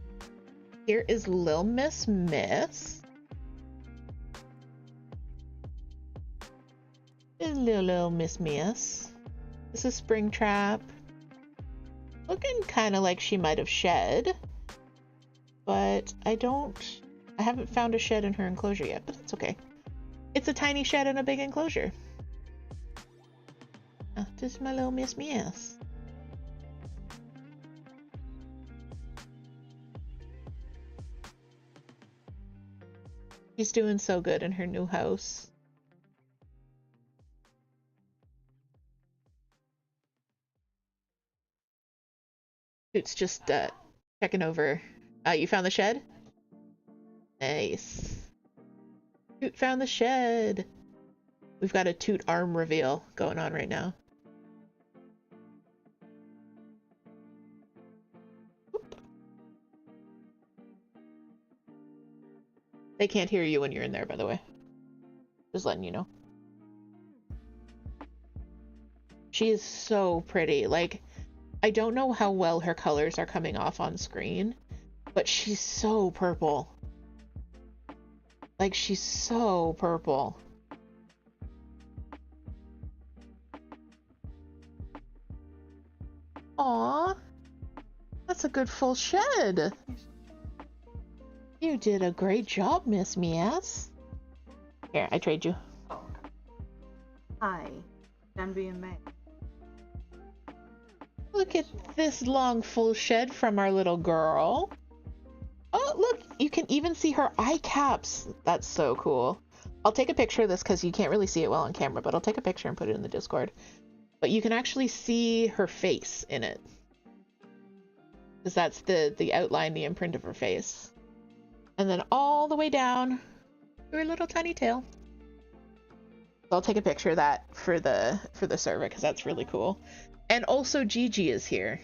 Here is Lil Miss Miss. Lil Miss Miss. This is Springtrap. Looking kind of like she might have shed, but I haven't found a shed in her enclosure yet, but it's okay. It's a tiny shed in a big enclosure. Oh, this is my Lil Miss Miss. She's doing so good in her new house. It's just checking over. You found the shed? Nice. Toot found the shed. We've got a Toot arm reveal going on right now. Oop. They can't hear you when you're in there, by the way. Just letting you know. She is so pretty. Like, I don't know how well her colors are coming off on screen, but she's so purple. Like, she's so purple. Aw, that's a good full shed. You did a great job, Miss Mias. Here, I trade you. Oh. Hi, I'm being made. Look at this long full shed from our little girl. Oh, look, you can even see her eye caps. That's so cool. I'll take a picture of this because you can't really see it well on camera, but I'll take a picture and put it in the Discord. But you can actually see her face in it. Because that's the outline, the imprint of her face. And then all the way down to her little tiny tail. So I'll take a picture of that for the server because that's really cool. And also Gigi is here.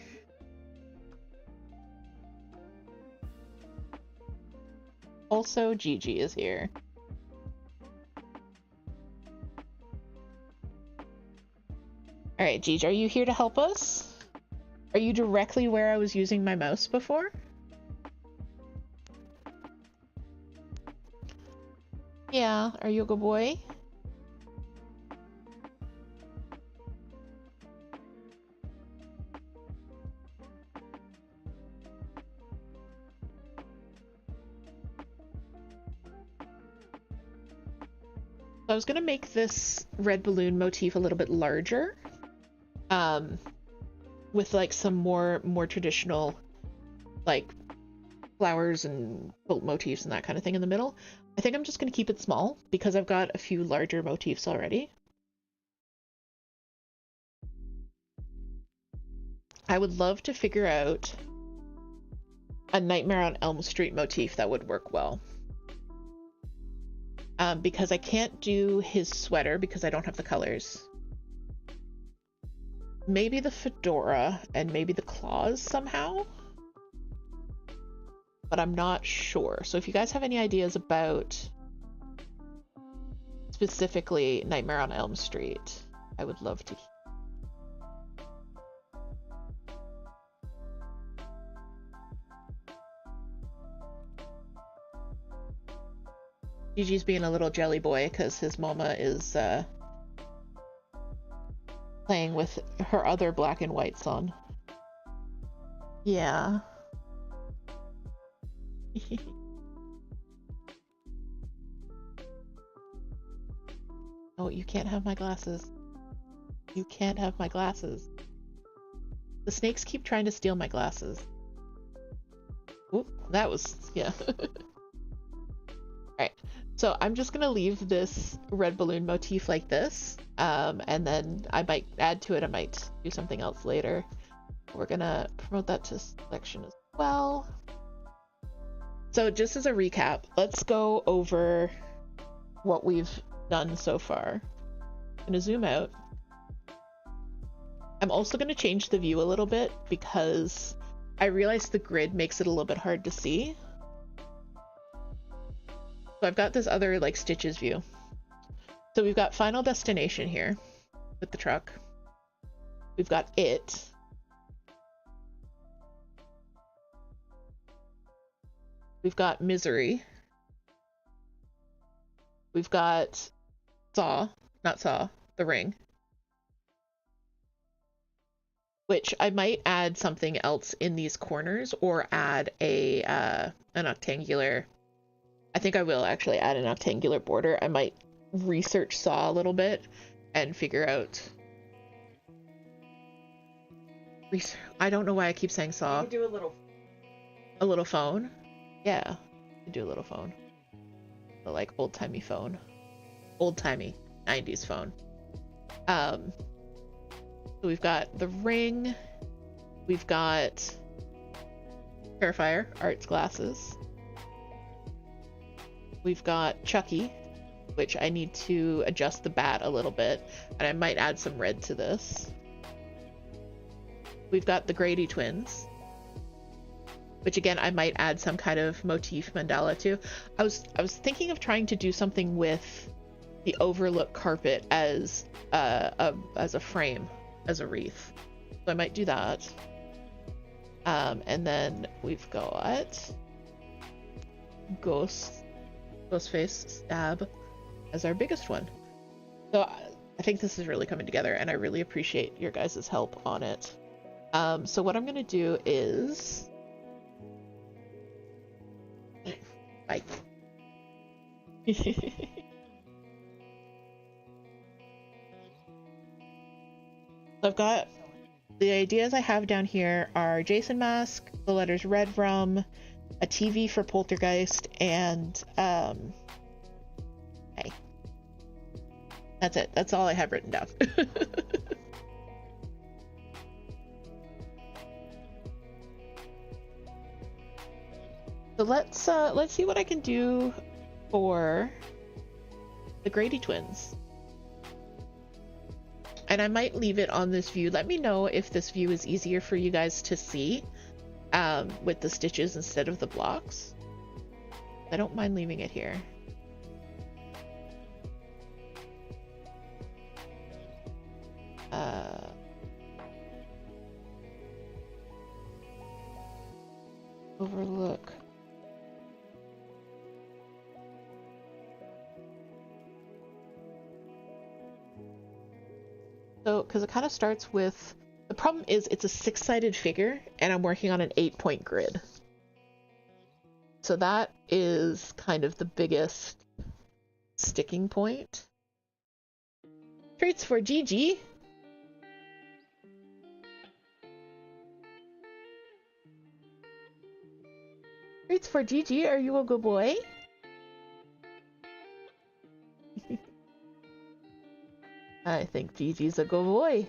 Also Gigi is here. Alright, Gigi, are you here to help us? Are you directly where I was using my mouse before? Yeah, are you a good boy? I was gonna make this red balloon motif a little bit larger, with like some more traditional, like flowers and quilt motifs and that kind of thing in the middle. I think I'm just gonna keep it small because I've got a few larger motifs already. I would love to figure out a Nightmare on Elm Street motif that would work well. Because I can't do his sweater because I don't have the colors. Maybe the fedora and maybe the claws somehow, but I'm not sure. So if you guys have any ideas about specifically Nightmare on Elm Street, I would love to. Gigi's being a little jelly boy because his mama is playing with her other black and white son. Yeah. Oh, you can't have my glasses. You can't have my glasses. The snakes keep trying to steal my glasses. Oop, that was, yeah. Alright, so I'm just gonna leave this red balloon motif like this, and then I might add to it, I might do something else later. We're gonna promote that to selection as well. So just as a recap, let's go over what we've done so far. I'm gonna zoom out. I'm also gonna change the view a little bit because I realized the grid makes it a little bit hard to see. So I've got this other like stitches view. So we've got Final Destination here with the truck. We've got it. We've got Misery. We've got Saw, not Saw, the Ring. Which I might add something else in these corners or add a an octangular. I think I will actually add an octangular border. I might research Saw a little bit and figure out. I don't know why I keep saying Saw. You could do a little phone. Yeah, I do a little phone. the like old-timey phone. Old-timey 90s phone. So we've got the ring, we've got Purifier, Art's glasses. We've got Chucky, which I need to adjust the bat a little bit, and I might add some red to this. We've got the Grady twins, which again I might add some kind of motif mandala to. I was thinking of trying to do something with the overlook carpet as a frame, as a wreath. So I might do that. And then we've got Ghostface Stab as our biggest one. So I think this is really coming together, and I really appreciate your guys' help on it. So what I'm gonna do is bye. So I've got the ideas I have down here are Jason mask, the letters Red Rum, a TV for Poltergeist, and hey, that's it. That's all I have written down. So let's see what I can do for the Grady twins. And I might leave it on this view. Let me know if this view is easier for you guys to see with the stitches instead of the blocks. I don't mind leaving it here. Overlook. So, because it kind of starts with, the problem is it's a 6-sided figure, and I'm working on an 8-point grid. So that is kind of the biggest sticking point. Treats for Gigi. Treats for Gigi, are you a good boy? I think Gigi's a good boy.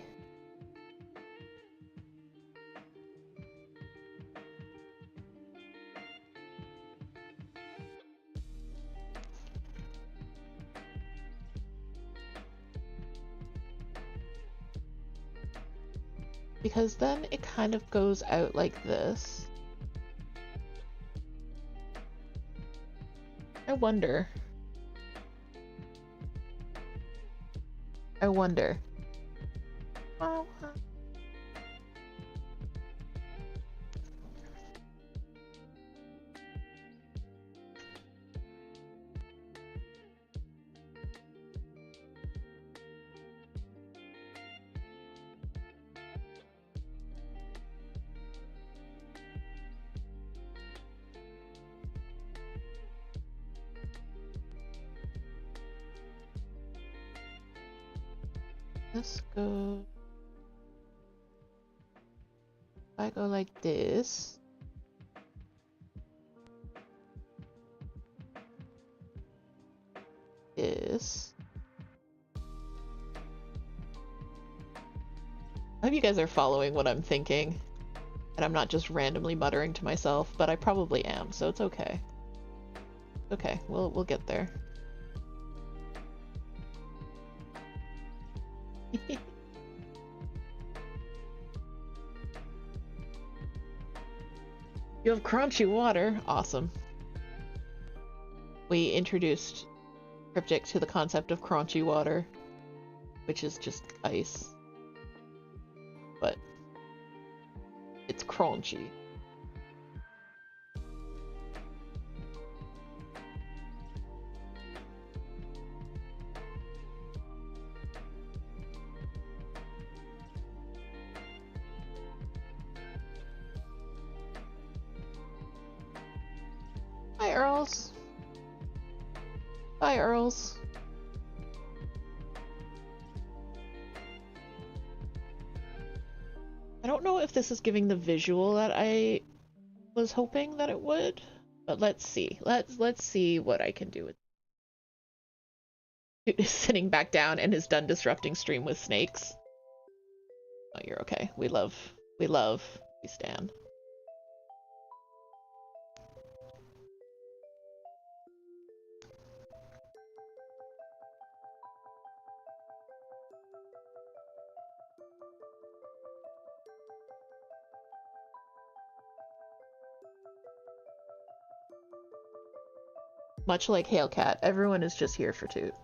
Because then it kind of goes out like this. I wonder. Oh, let's go. If I go like this. This. I hope you guys are following what I'm thinking. And I'm not just randomly muttering to myself, but I probably am, so it's okay. Okay, we'll get there. You have crunchy water. Awesome. We introduced Cryptic to the concept of crunchy water, which is just ice. But it's crunchy. Hi, Earls. Bye, Earls. I don't know if this is giving the visual that I was hoping that it would, but let's see. Let's see what I can do with Toot is sitting back down and is done disrupting stream with snakes. Oh, you're okay. We stand. Much like Hailcat, everyone is just here for Toot.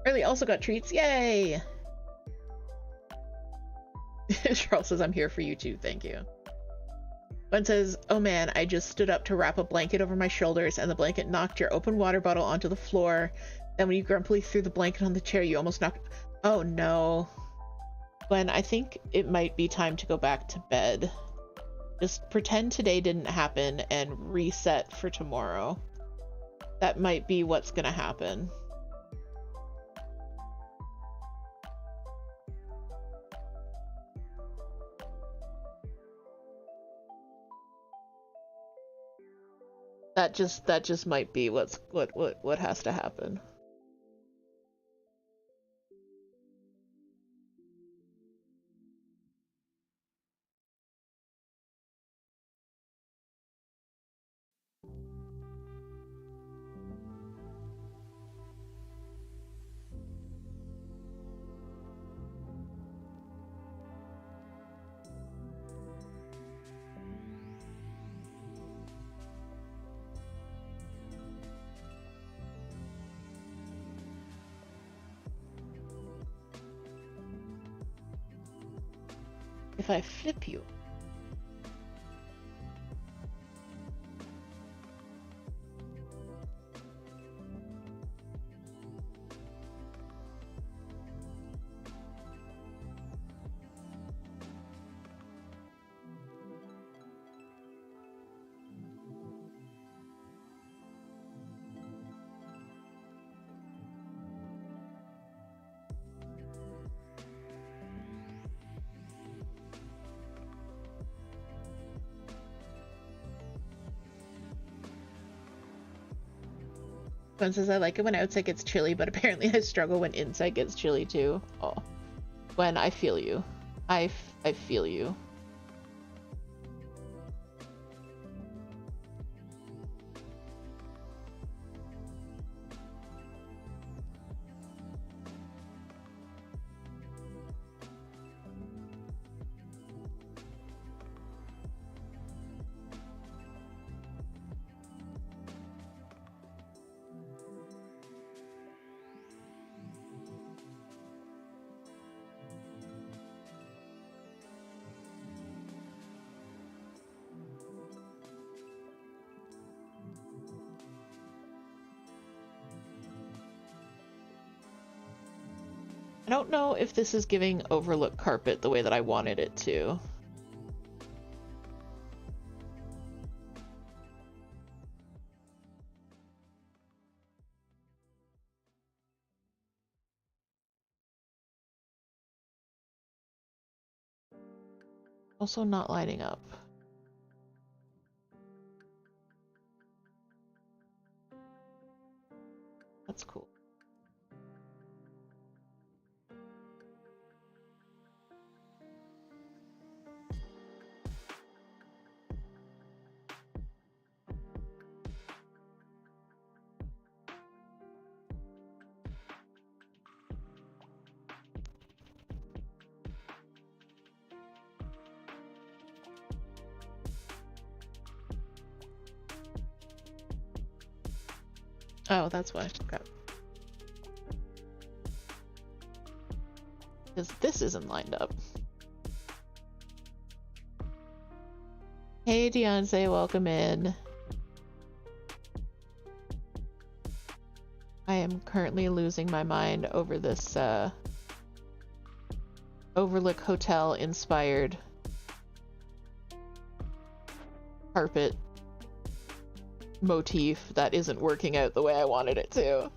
Riley also got treats. Yay! Charles says, I'm here for you too. Thank you. Gwen says, oh man, I just stood up to wrap a blanket over my shoulders and the blanket knocked your open water bottle onto the floor. Then when you grumpily threw the blanket on the chair, you almost knocked... Oh no. Gwen, I think it might be time to go back to bed. Just pretend today didn't happen and reset for tomorrow. That might be what's gonna happen. That just might be what has to happen. If I flip you. Gwen says, I like it when outside gets chilly, but apparently I struggle when inside gets chilly too. Oh, Gwen, I feel you. I feel you. I don't know if this is giving overlook carpet the way that I wanted it to. Also not lining up. That's cool. Oh, that's why. Okay. Because this isn't lined up. Hey, Deonce, welcome in. I am currently losing my mind over this Overlook Hotel inspired carpet motif that isn't working out the way I wanted it to.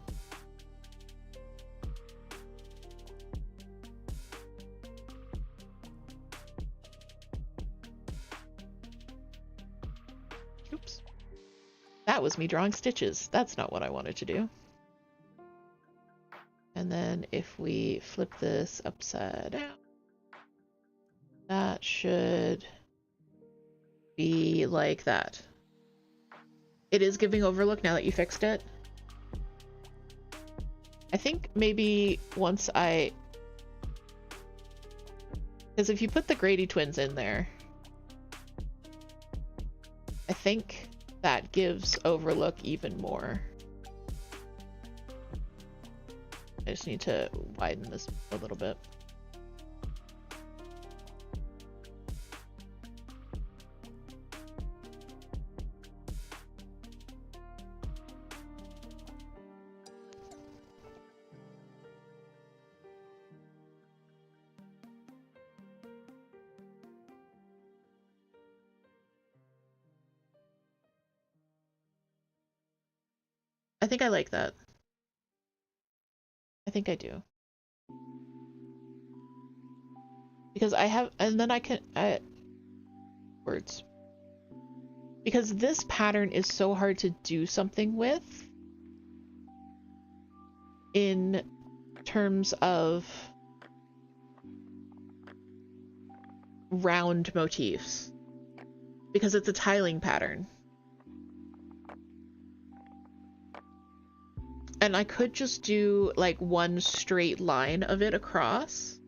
Oops. That was me drawing stitches. That's not what I wanted to do. And then if we flip this upside down, that should be like that. It is giving Overlook now that you fixed it. I think maybe once I... Because if you put the Grady twins in there, I think that gives Overlook even more. I just need to widen this a little bit. I think I like that. I think I do. Because I have, and then I can, words. Because this pattern is so hard to do something with in terms of round motifs. Because it's a tiling pattern. And I could just do like one straight line of it across,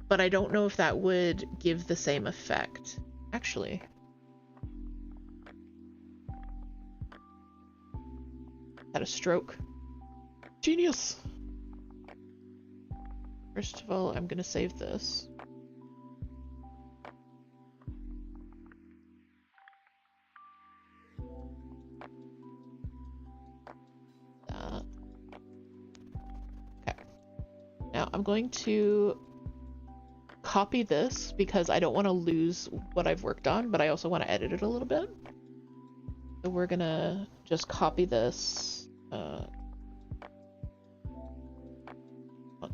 but I don't know if that would give the same effect. Actually. Had a stroke. Genius! First of all, I'm gonna save this. Now I'm going to copy this because I don't want to lose what I've worked on, but I also want to edit it a little bit. So we're gonna just copy this. Want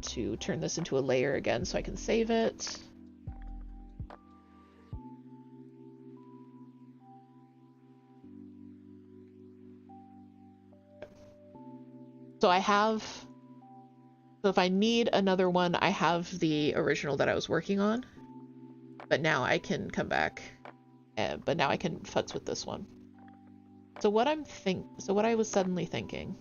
to turn this into a layer again so I can save it. So I have... So if I need another one, I have the original that I was working on. But now I can come back. But now I can futz with this one. So what I was suddenly thinking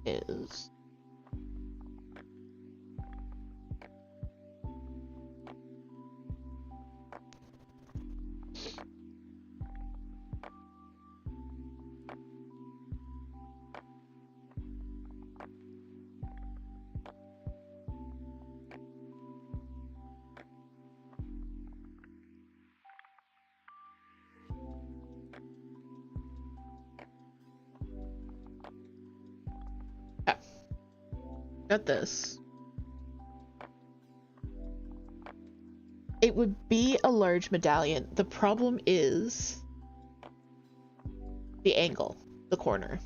is got this. It would be a large medallion. The problem is the angle, the corner.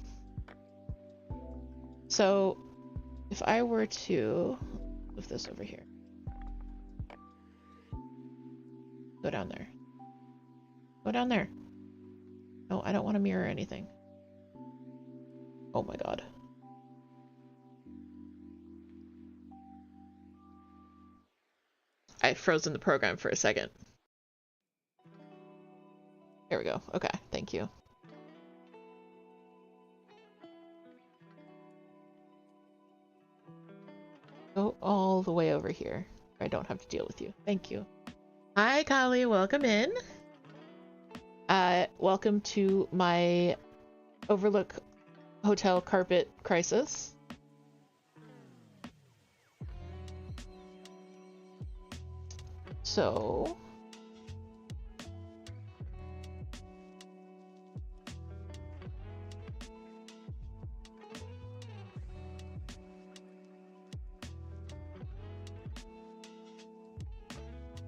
So if I were to move this over here, go down there, go down there. No, I don't want to mirror anything. Oh my god. I frozen the program for a second. There we go. Okay, thank you. Go all the way over here. I don't have to deal with you. Thank you. Hi, Kali. Welcome in. Welcome to my Overlook hotel carpet crisis. So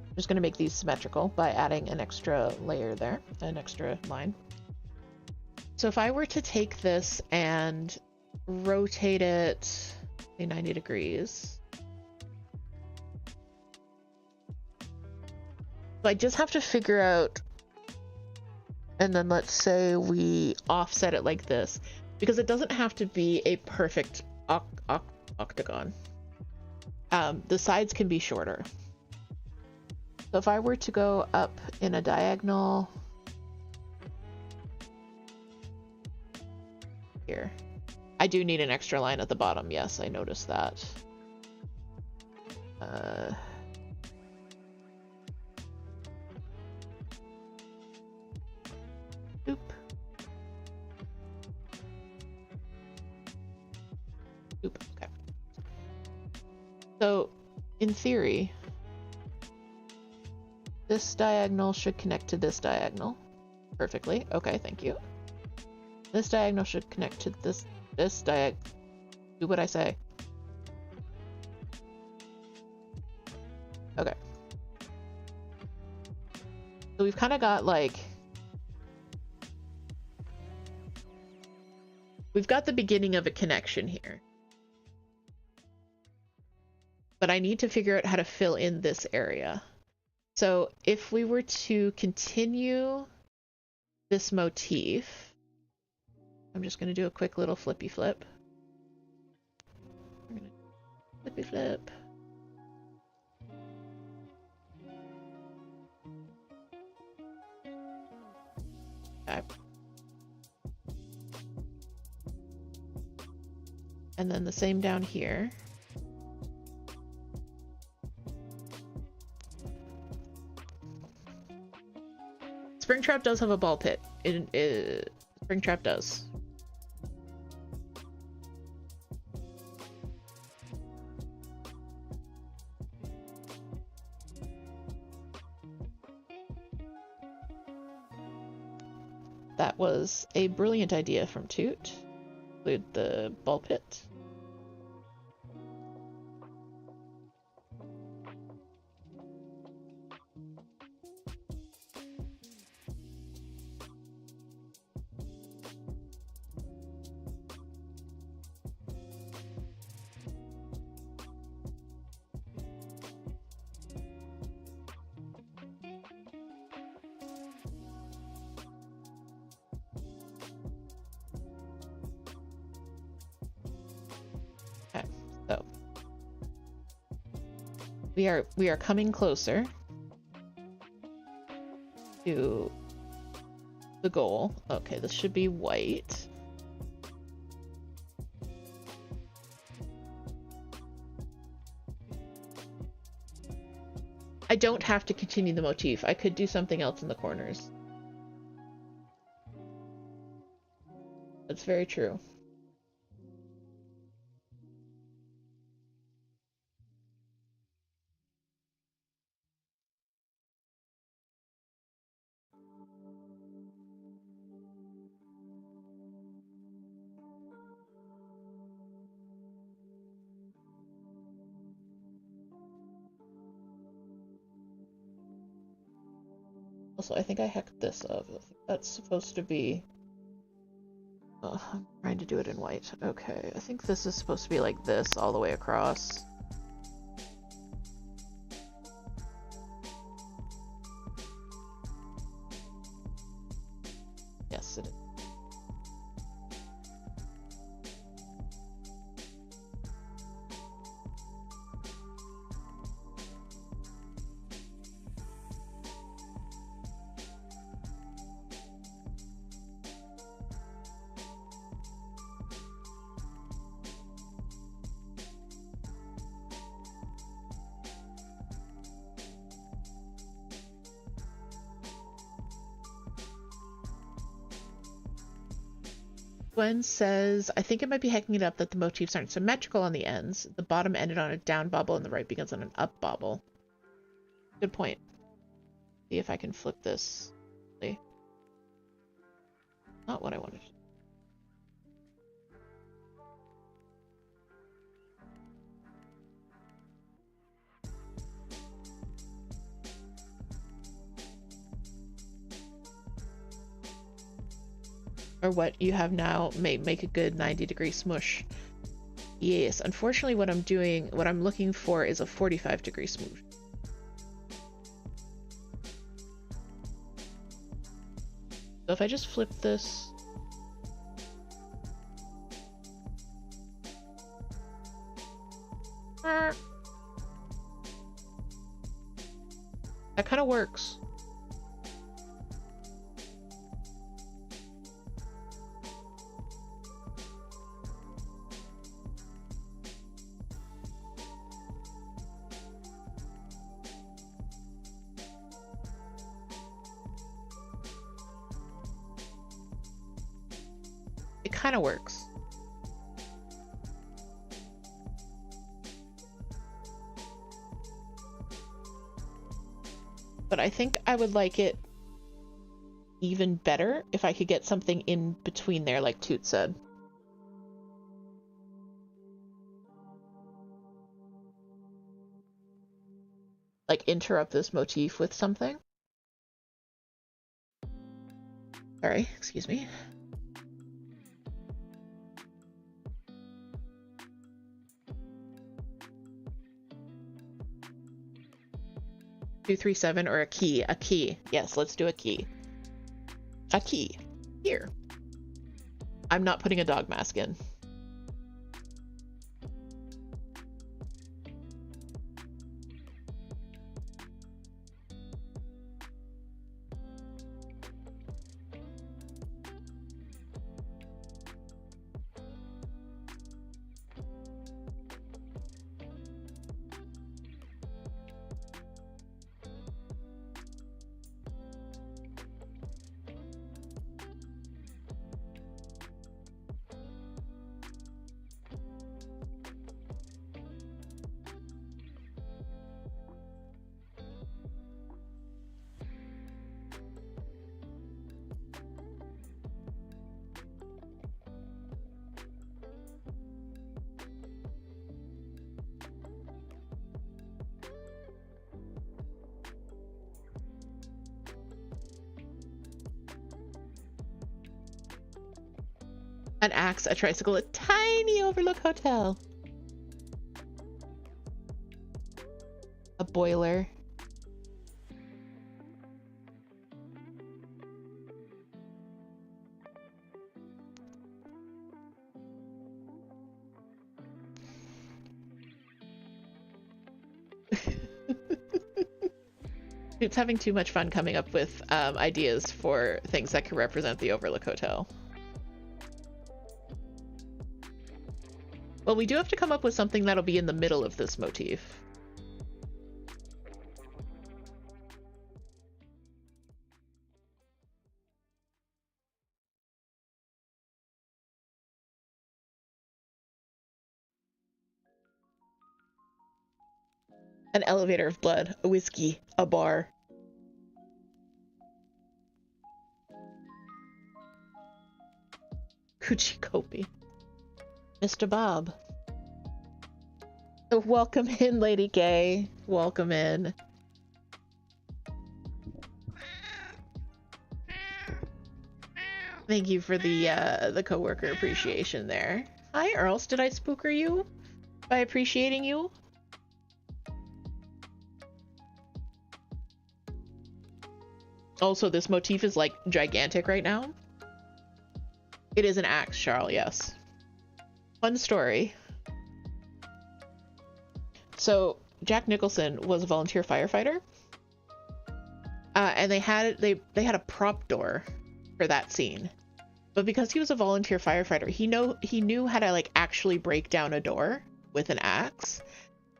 I'm just going to make these symmetrical by adding an extra layer there, an extra line. So if I were to take this and rotate it, say 90 degrees, so I just have to figure out, and then let's say we offset it like this, because it doesn't have to be a perfect octagon. The sides can be shorter. So if I were to go up in a diagonal here, I do need an extra line at the bottom. Yes, I noticed that. Oop. Oop. Okay. So, in theory, this diagonal should connect to this diagonal perfectly. Okay, thank you. This diagonal should connect to this diagonal. Do what I say. Okay. So we've kind of got like, we've got the beginning of a connection here. But I need to figure out how to fill in this area. So if we were to continue this motif, I'm just going to do a quick little flippy flip. We're going to flippy flip. Okay. And then the same down here. Springtrap does have a ball pit. Springtrap does. That was a brilliant idea from Toot. Include the ball pit. We are coming closer to the goal. Okay, this should be white. I don't have to continue the motif. I could do something else in the corners. That's very true. Also, I think I hacked this up. I think that's supposed to be... Oh, I'm trying to do it in white. Okay, I think this is supposed to be like this all the way across. Yes, it is. Gwen says, I think it might be hacking it up that the motifs aren't symmetrical on the ends. The bottom ended on a down bobble and the right begins on an up bobble. Good point. See if I can flip this. Not what I wanted. Or what you have now may make a good 90-degree smush. Yes, unfortunately what I'm looking for is a 45-degree smush. So if I just flip this... That kind of works. It kind of works. But I think I would like it even better if I could get something in between there, like Toot said. Like interrupt this motif with something. Sorry, excuse me. Two, 3, 7, or a key. A key. Yes, let's do a key. A key. Here. I'm not putting a dog mask in. An axe, a tricycle, a tiny overlook hotel. A boiler. It's having too much fun coming up with ideas for things that could represent the Overlook Hotel. Well, we do have to come up with something that'll be in the middle of this motif. An elevator of blood, a whiskey, a bar. Kuchikopi. Mr. Bob. Welcome in, Lady Gay. Welcome in. Thank you for the coworker appreciation there. Hi, Earls. Did I spooker you by appreciating you? Also, this motif is like gigantic right now. It is an axe, Charles, yes. Fun story. So Jack Nicholson was a volunteer firefighter, and they had a prop door for that scene. But because he was a volunteer firefighter, he knew how to like actually break down a door with an axe,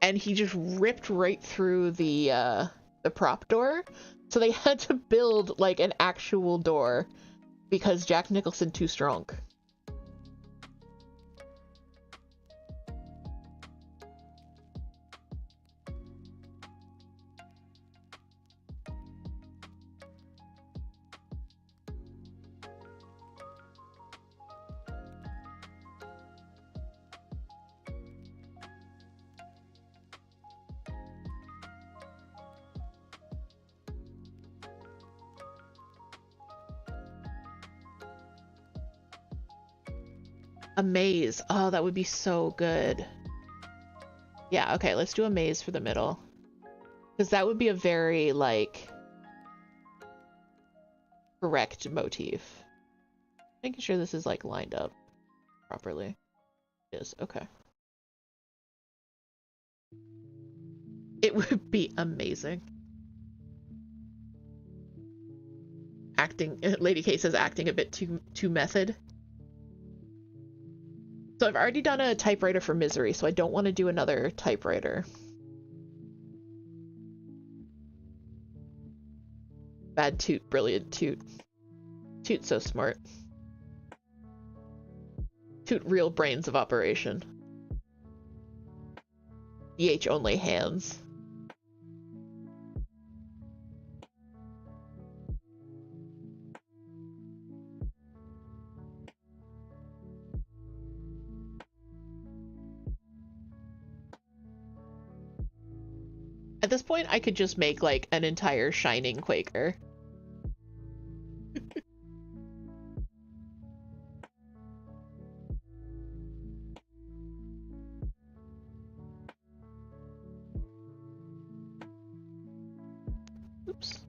and he just ripped right through the prop door. So they had to build like an actual door because Jack Nicholson too strong. A maze. Oh, that would be so good. Yeah, okay, let's do a maze for the middle. Because that would be a very, like, correct motif. Making sure this is, like, lined up properly. It is, okay. It would be amazing. Acting, Lady K says acting a bit too method. So I've already done a typewriter for Misery, so I don't want to do another typewriter. Bad Toot, brilliant Toot. Toot so smart. Toot real brains of operation. EH only hands. At this point, I could just make, like, an entire shining Quaker. Oops.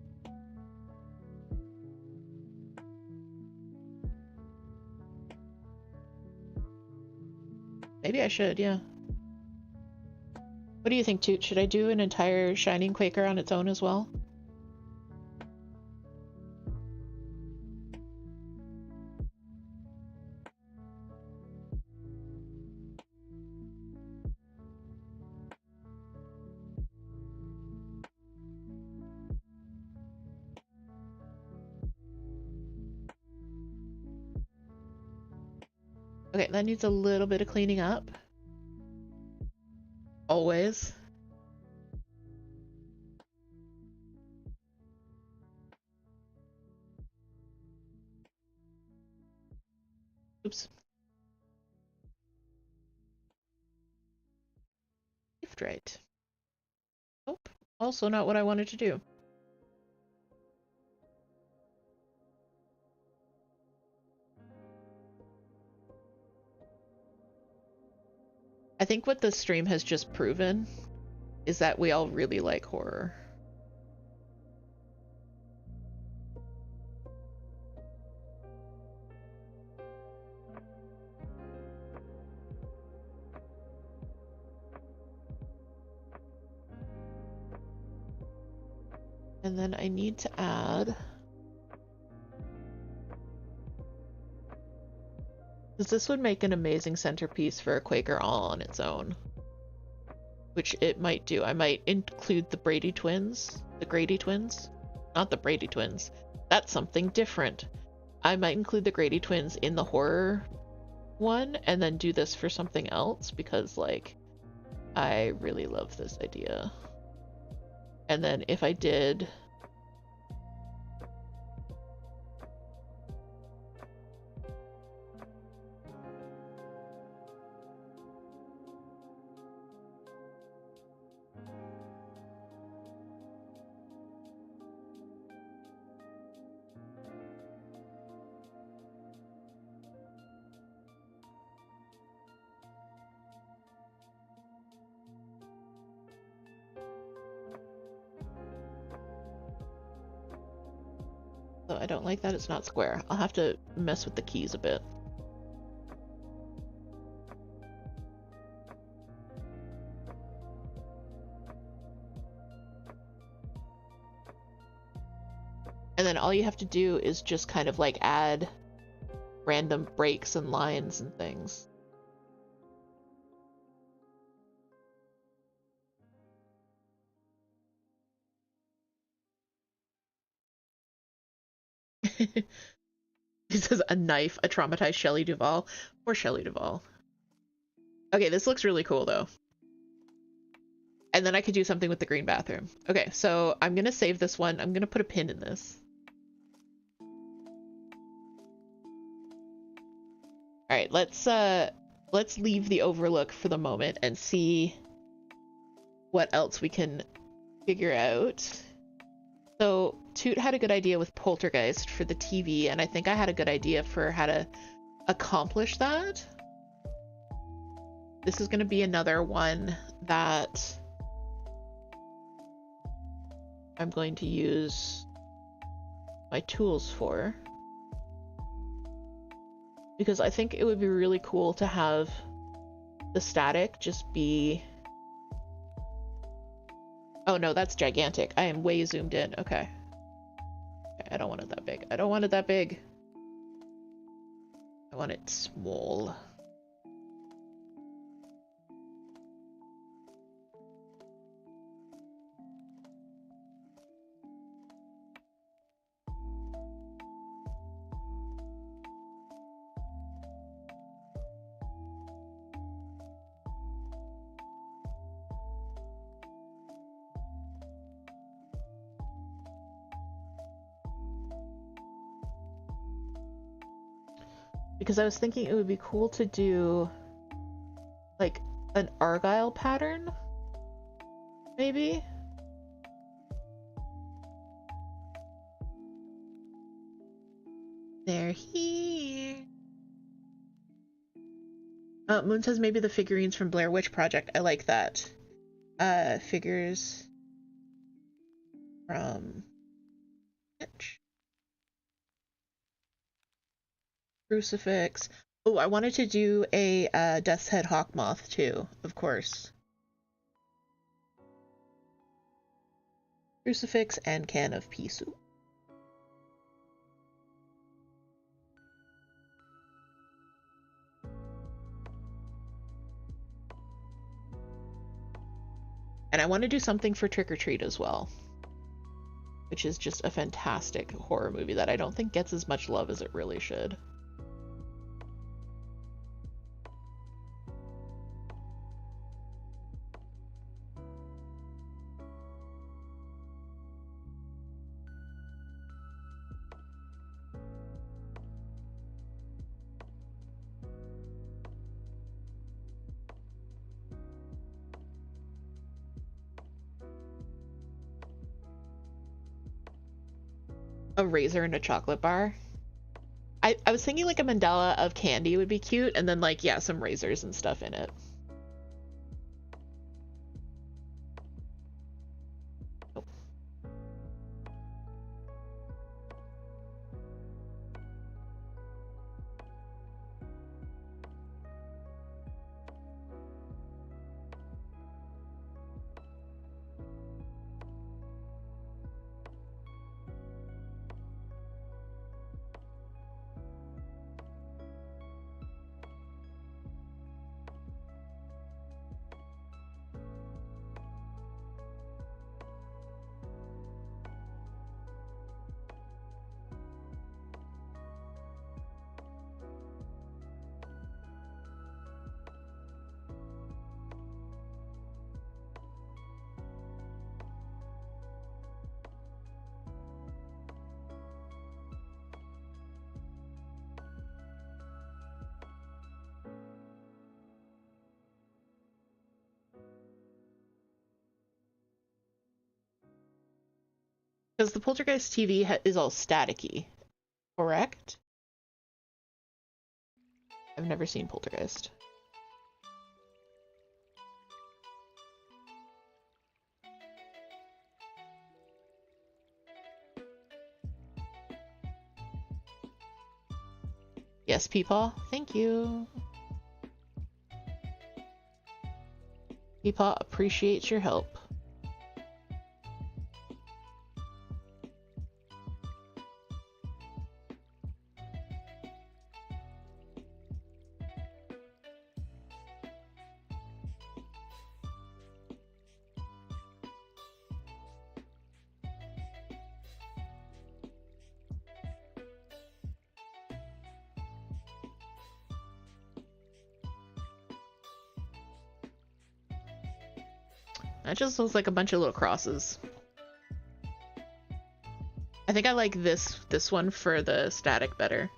Maybe I should, yeah. What do you think, Toot? Should I do an entire Shining Quaker on its own as well? Okay, that needs a little bit of cleaning up. Always. Oops. Left right. Nope. Also not what I wanted to do. I think what the stream has just proven is that we all really like horror. And then I need to add, because this would make an amazing centerpiece for a Quaker all on its own, which it might do. I might include the Brady twins, the Grady twins, not the Brady twins. That's something different. I might include the Grady twins in the horror one and then do this for something else because, like, I really love this idea. And then if I did I don't like that it's not square. I'll have to mess with the keys a bit. And then all you have to do is just kind of like add random breaks and lines and things. He says a knife, a traumatized Shelley Duvall. Poor Shelley Duvall. Okay, this looks really cool though. And then I could do something with the green bathroom. Okay, so I'm gonna save this one. I'm gonna put a pin in this. All right, let's leave the overlook for the moment and see what else we can figure out. So Toot had a good idea with Poltergeist for the TV, and I think I had a good idea for how to accomplish that. this is going to be another one that I'm going to use my tools for, because I think it would be really cool to have the static just be... Oh no, that's gigantic. I am way zoomed in. Okay. I don't want it that big. I don't want it that big. I want it small. Because I was thinking it would be cool to do like an argyle pattern, maybe? They're here. Moon says maybe the figurines from Blair Witch Project. I like that. Figures from Crucifix. Oh, I wanted to do a Death's Head Hawk Moth too, of course. Crucifix and Can of Pea Soup. And I want to do something for Trick or Treat as well, which is just a fantastic horror movie that I don't think gets as much love as it really should. A razor and a chocolate bar. I was thinking like a mandala of candy would be cute, and then like, yeah, some razors and stuff in it. Oh. Because the Poltergeist TV is all staticky, correct? I've never seen Poltergeist. Yes, Peepaw. Thank you. Peepaw appreciates your help. That just looks like a bunch of little crosses. I think I like this one for the static better.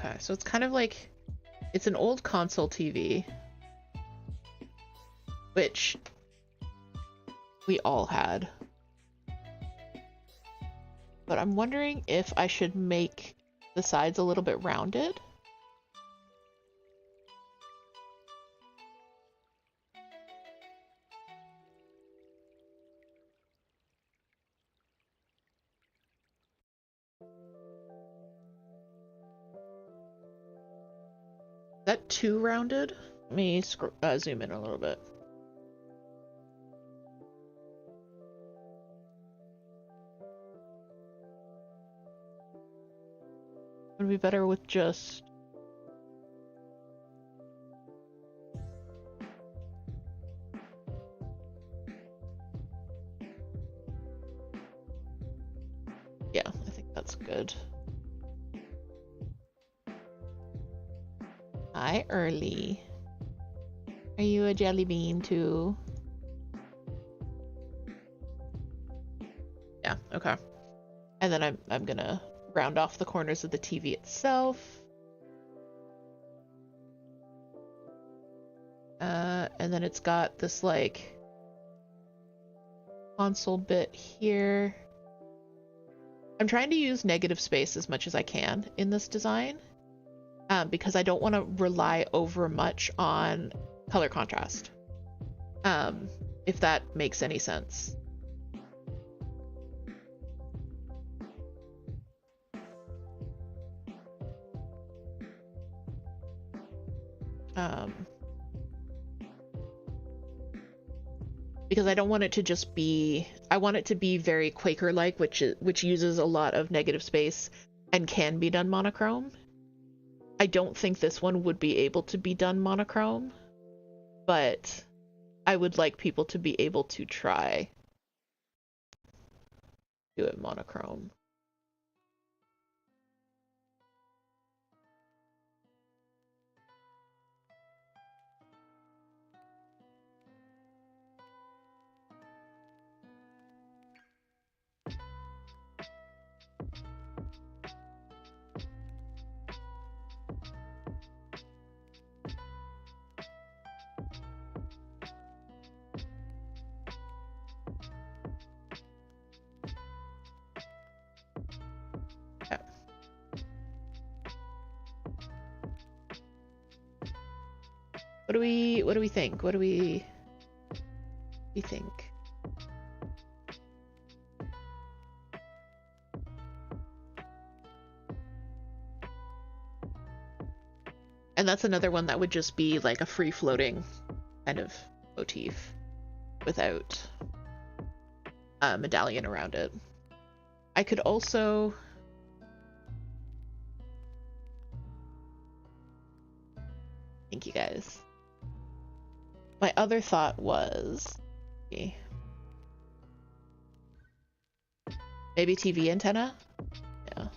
Okay, so it's kind of like, it's an old console TV, which we all had. But I'm wondering if I should make the sides a little bit rounded. Is that too rounded? Let me zoom in a little bit. Would be better with just... Yeah, I think that's good. Hi, Early. Are you a jelly bean too? Yeah, okay. And then I'm gonna round off the corners of the TV itself. And then it's got this like console bit here. I'm trying to use negative space as much as I can in this design, because I don't want to rely over much on color contrast, if that makes any sense. Because I don't want it to just be, I want it to be very Quaker-like, which uses a lot of negative space and can be done monochrome. I don't think this one would be able to be done monochrome, but I would like people to be able to try do it monochrome. What do we think? What do we think? And that's another one that would just be like a free-floating kind of motif without a medallion around it. I could also... Thank you guys. My other thought was... maybe TV antenna? Yeah.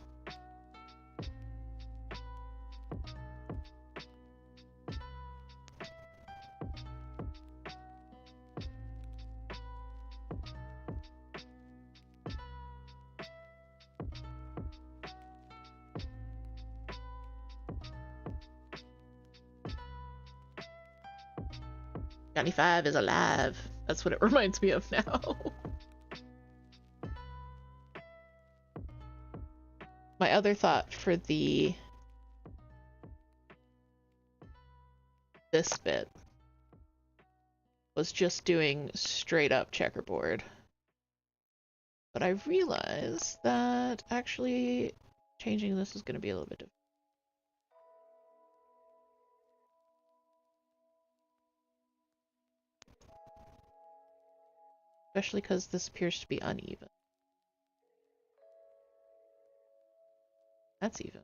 Johnny 5 is alive. That's what it reminds me of now. My other thought for this bit was just doing straight up checkerboard. But I realized that actually changing this is going to be a little bit different. Especially because this appears to be uneven. That's even.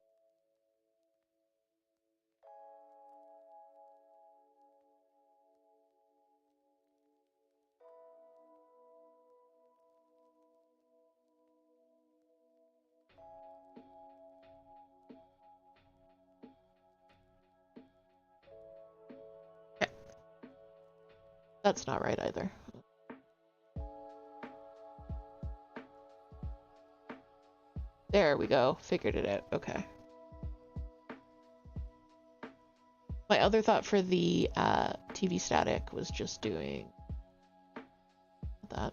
Okay. That's not right either. There we go. Figured it out. Okay. My other thought for the TV static was just doing that.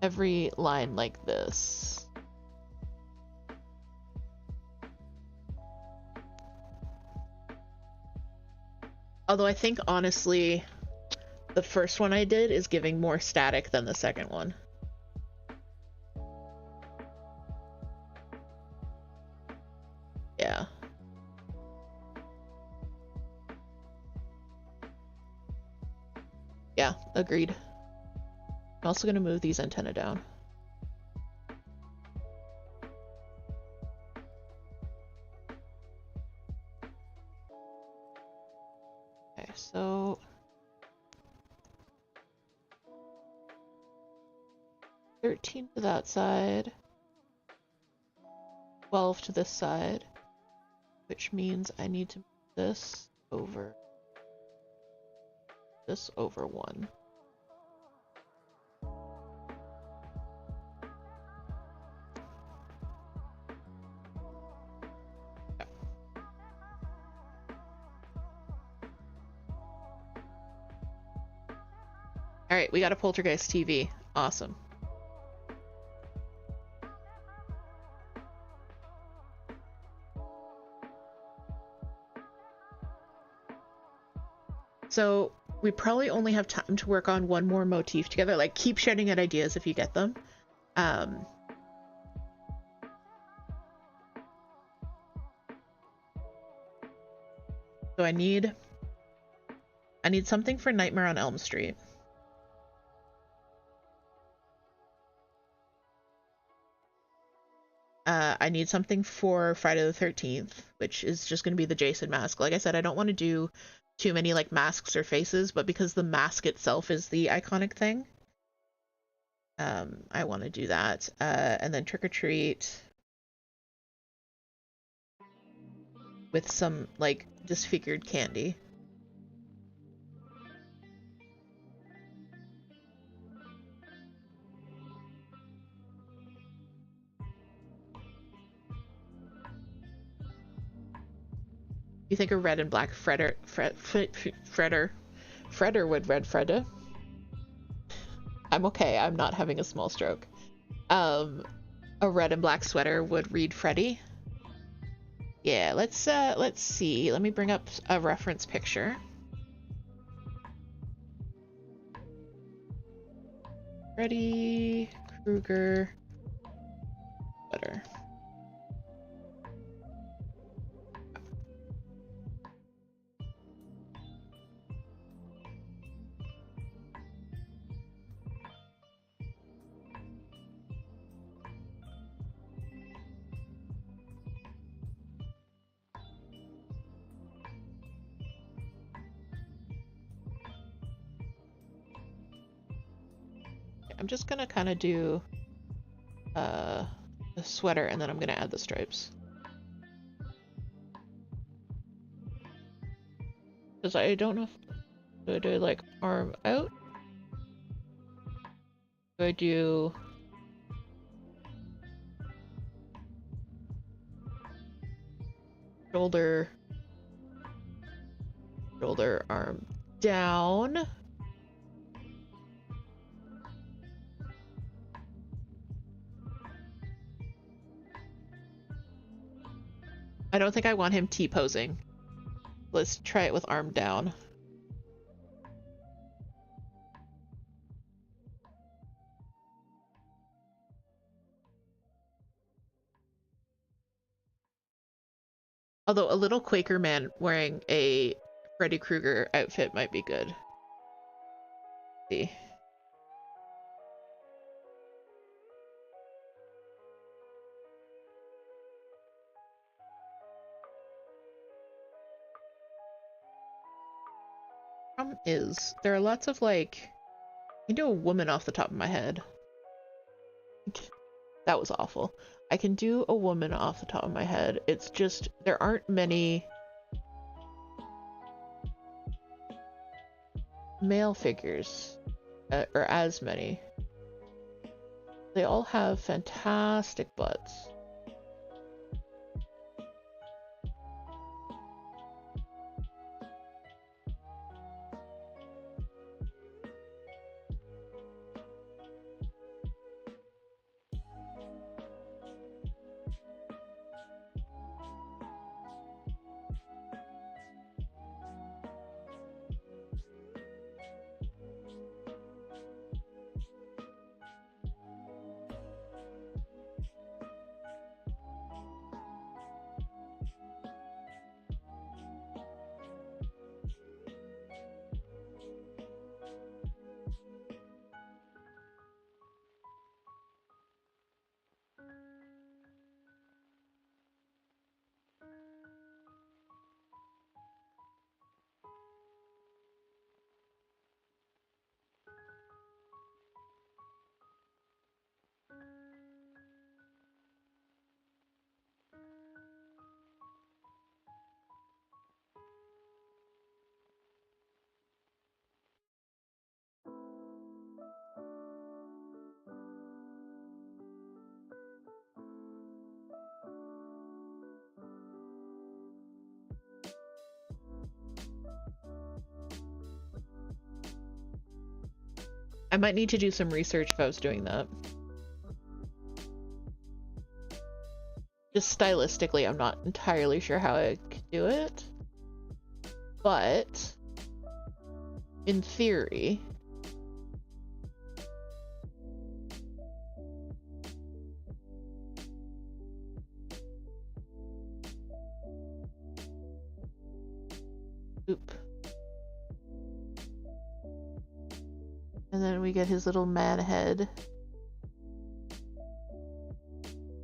Every line like this. Although I think honestly, the first one I did is giving more static than the second one. Yeah. Yeah, agreed. I'm also going to move these antennae down. Okay, so 13 to that side, 12 to this side, which means I need to move this over 1. Alright, we got a poltergeist TV. Awesome. So we probably only have time to work on one more motif together. Like, keep shouting at ideas if you get them. So I need something for Nightmare on Elm Street. I need something for Friday the 13th, which is just going to be the Jason mask. Like I said, I don't want to do too many like masks or faces, but because the mask itself is the iconic thing, I want to do that. And then Trick or Treat with some like disfigured candy. You think a red and black Fredder would read Fredda? I'm okay. I'm not having a small stroke. A red and black sweater would read Freddy. Yeah, let's see. Let me bring up a reference picture. Freddy Krueger sweater. I'm just gonna kind of do a sweater, and then I'm gonna add the stripes. Because I don't know if do I do like arm out? Do I do shoulder, arm down? I don't think I want him T-posing. Let's try it with arm down. Although a little Quaker man wearing a Freddy Krueger outfit might be good. Let's see. Problem is, there are lots of like, I can do a woman off the top of my head. That was awful. I can do a woman off the top of my head. It's just, there aren't many male figures or as many. They all have fantastic butts. I might need to do some research if I was doing that. Just stylistically, I'm not entirely sure how I could do it. But in theory, oop. And then we get his little man head.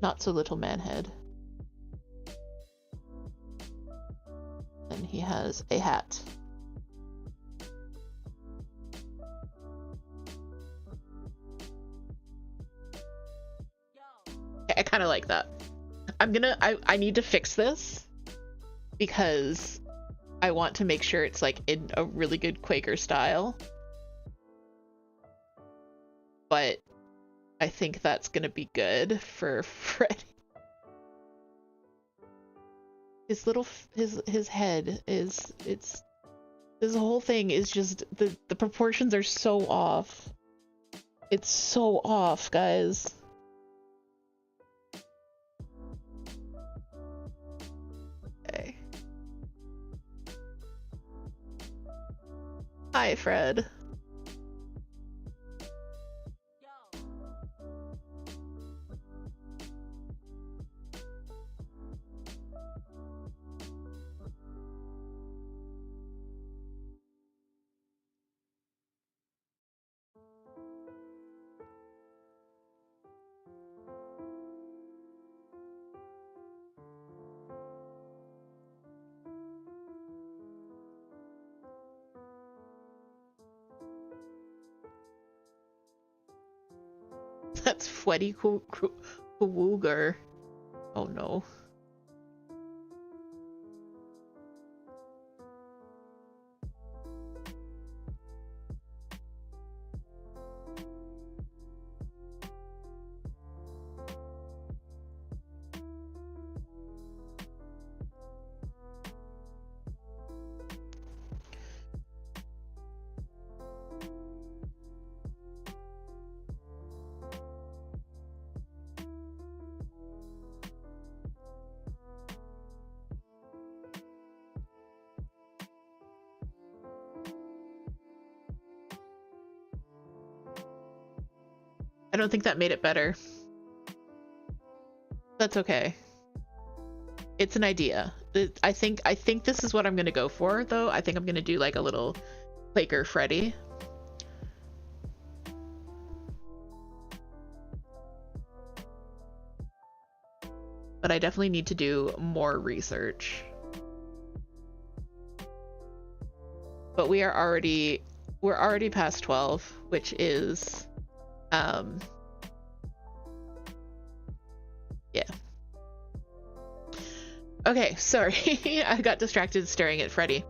Not so little man head. And he has a hat. Okay, I kind of like that. I need to fix this because I want to make sure it's like in a really good Quaker style. But I think that's gonna be good for Freddy. His little his head is this whole thing is just the proportions are so off. It's so off, guys. Okay. Hi, Fred. That's Freddy Krueger. Oh no. I don't think that made it better. That's okay. It's an idea. I think this is what I'm gonna go for, though. I think I'm gonna do like a little Quaker Freddy. But I definitely need to do more research. But we're already past 12, which is yeah. Okay, sorry. I got distracted staring at Freddy.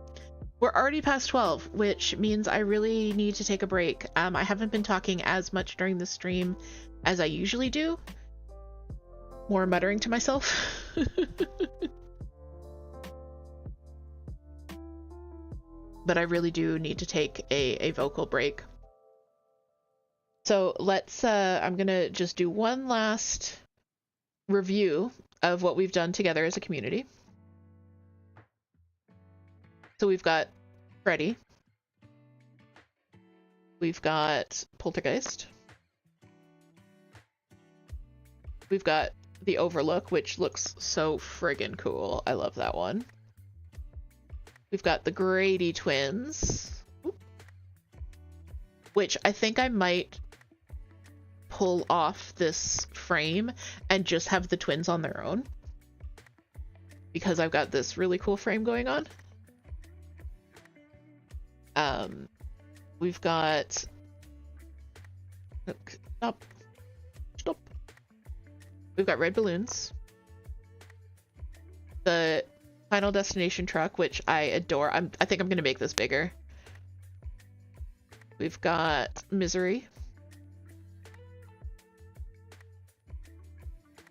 We're already past 12, which means I really need to take a break. I haven't been talking as much during the stream as I usually do. More muttering to myself. But I really do need to take a vocal break. So let's, I'm gonna just do one last review of what we've done together as a community. So we've got Freddy. We've got Poltergeist. We've got the Overlook, which looks so friggin' cool. I love that one. We've got the Grady twins, which I think I might pull off this frame and just have the twins on their own, because I've got this really cool frame going on. We've got stop. We've got red balloons. The Final Destination truck, which I adore. I think I'm gonna make this bigger. We've got Misery.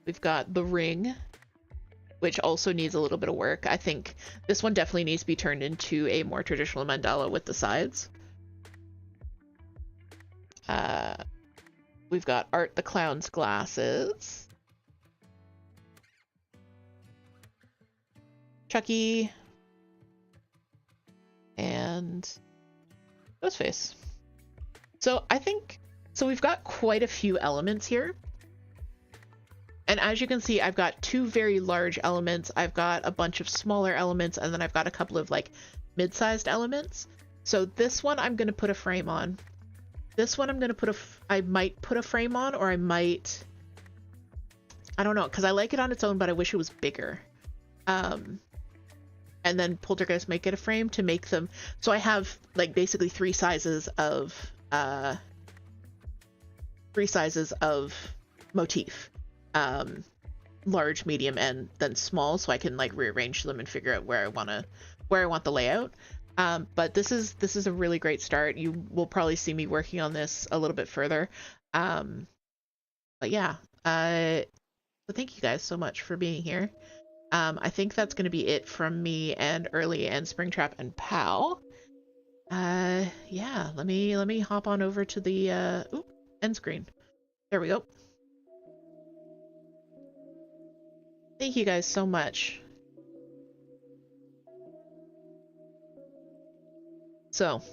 We've got the Ring, which also needs a little bit of work. I think this one definitely needs to be turned into a more traditional mandala with the sides. We've got Art the Clown's glasses. Chucky. And Ghostface. So I think, so we've got quite a few elements here. And as you can see, I've got two very large elements. I've got a bunch of smaller elements, and then I've got a couple of like mid-sized elements. So this one I'm going to put a frame on. This one I'm going to put I might put a frame on, or I might, I don't know, because I like it on its own, but I wish it was bigger. And then Poltergeist might get a frame to make them. So I have like basically three sizes of motif. Large, medium, and then small, so I can like rearrange them and figure out where I want the layout. But this is a really great start. You will probably see me working on this a little bit further. But yeah, so thank you guys so much for being here. I think that's going to be it from me and Early and Springtrap and Pow. Yeah, let me hop on over to the end screen. There we go. Thank you guys so much. So,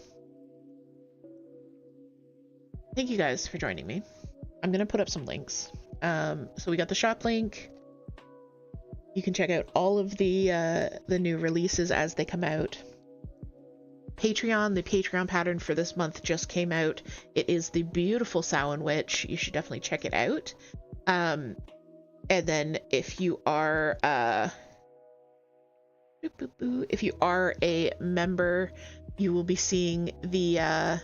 thank you guys for joining me. I'm gonna put up some links. So we got the shop link. You can check out all of the new releases as they come out. Patreon, the Patreon pattern for this month just came out. It is the beautiful Samhain Witch. You should definitely check it out. And then if you are a member, you will be seeing the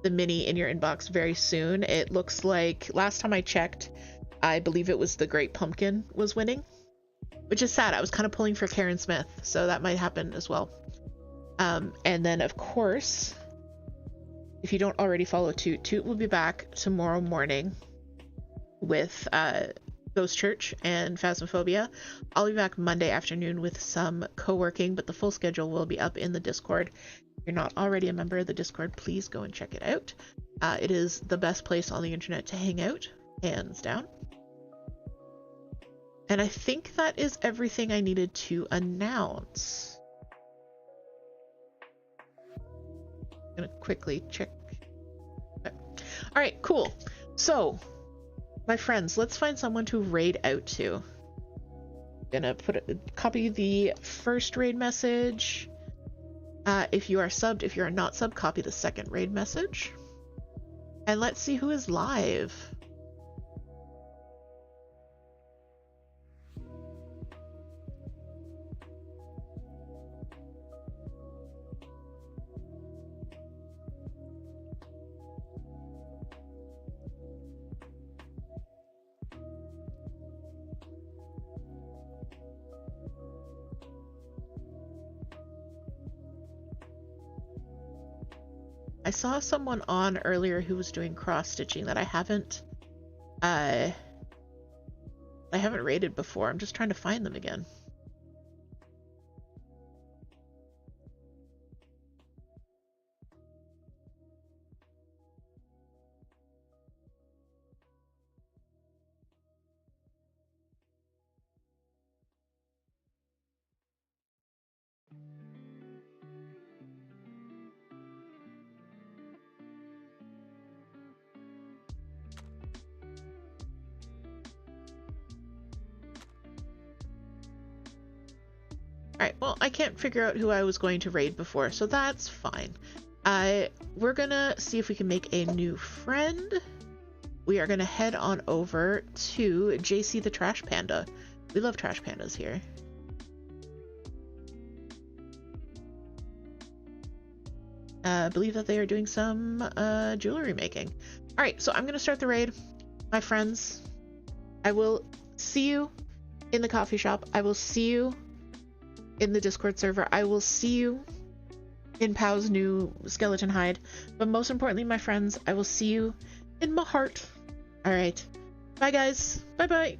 mini in your inbox very soon. It looks like last time I checked, I believe it was the Great Pumpkin was winning, which is sad. I was kind of pulling for Karen Smith, so that might happen as well. And then of course, if you don't already follow Toot, Toot will be back tomorrow morning with Ghost Church and Phasmophobia. I'll be back Monday afternoon with some co-working, but the full schedule will be up in the Discord. If you're not already a member of the Discord, please go and check it out. It is the best place on the internet to hang out, hands down. And I think that is everything I needed to announce. I'm gonna quickly check. Okay. All right, cool. So, my friends, let's find someone to raid out to. Gonna copy the first raid message. If you are subbed, if you are not subbed, copy the second raid message. And let's see who is live. I saw someone on earlier who was doing cross-stitching that I haven't raided before. I'm just trying to find them again. Alright, well, I can't figure out who I was going to raid before, so that's fine. We're gonna see if we can make a new friend. We are gonna head on over to JC the Trash Panda. We love trash pandas here. I believe that they are doing some jewelry making. Alright, so I'm gonna start the raid. My friends, I will see you in the coffee shop. I will see you in the Discord server. I will see you in Pow's new skeleton hide. But most importantly, my friends, I will see you in my heart. Alright. Bye, guys. Bye-bye.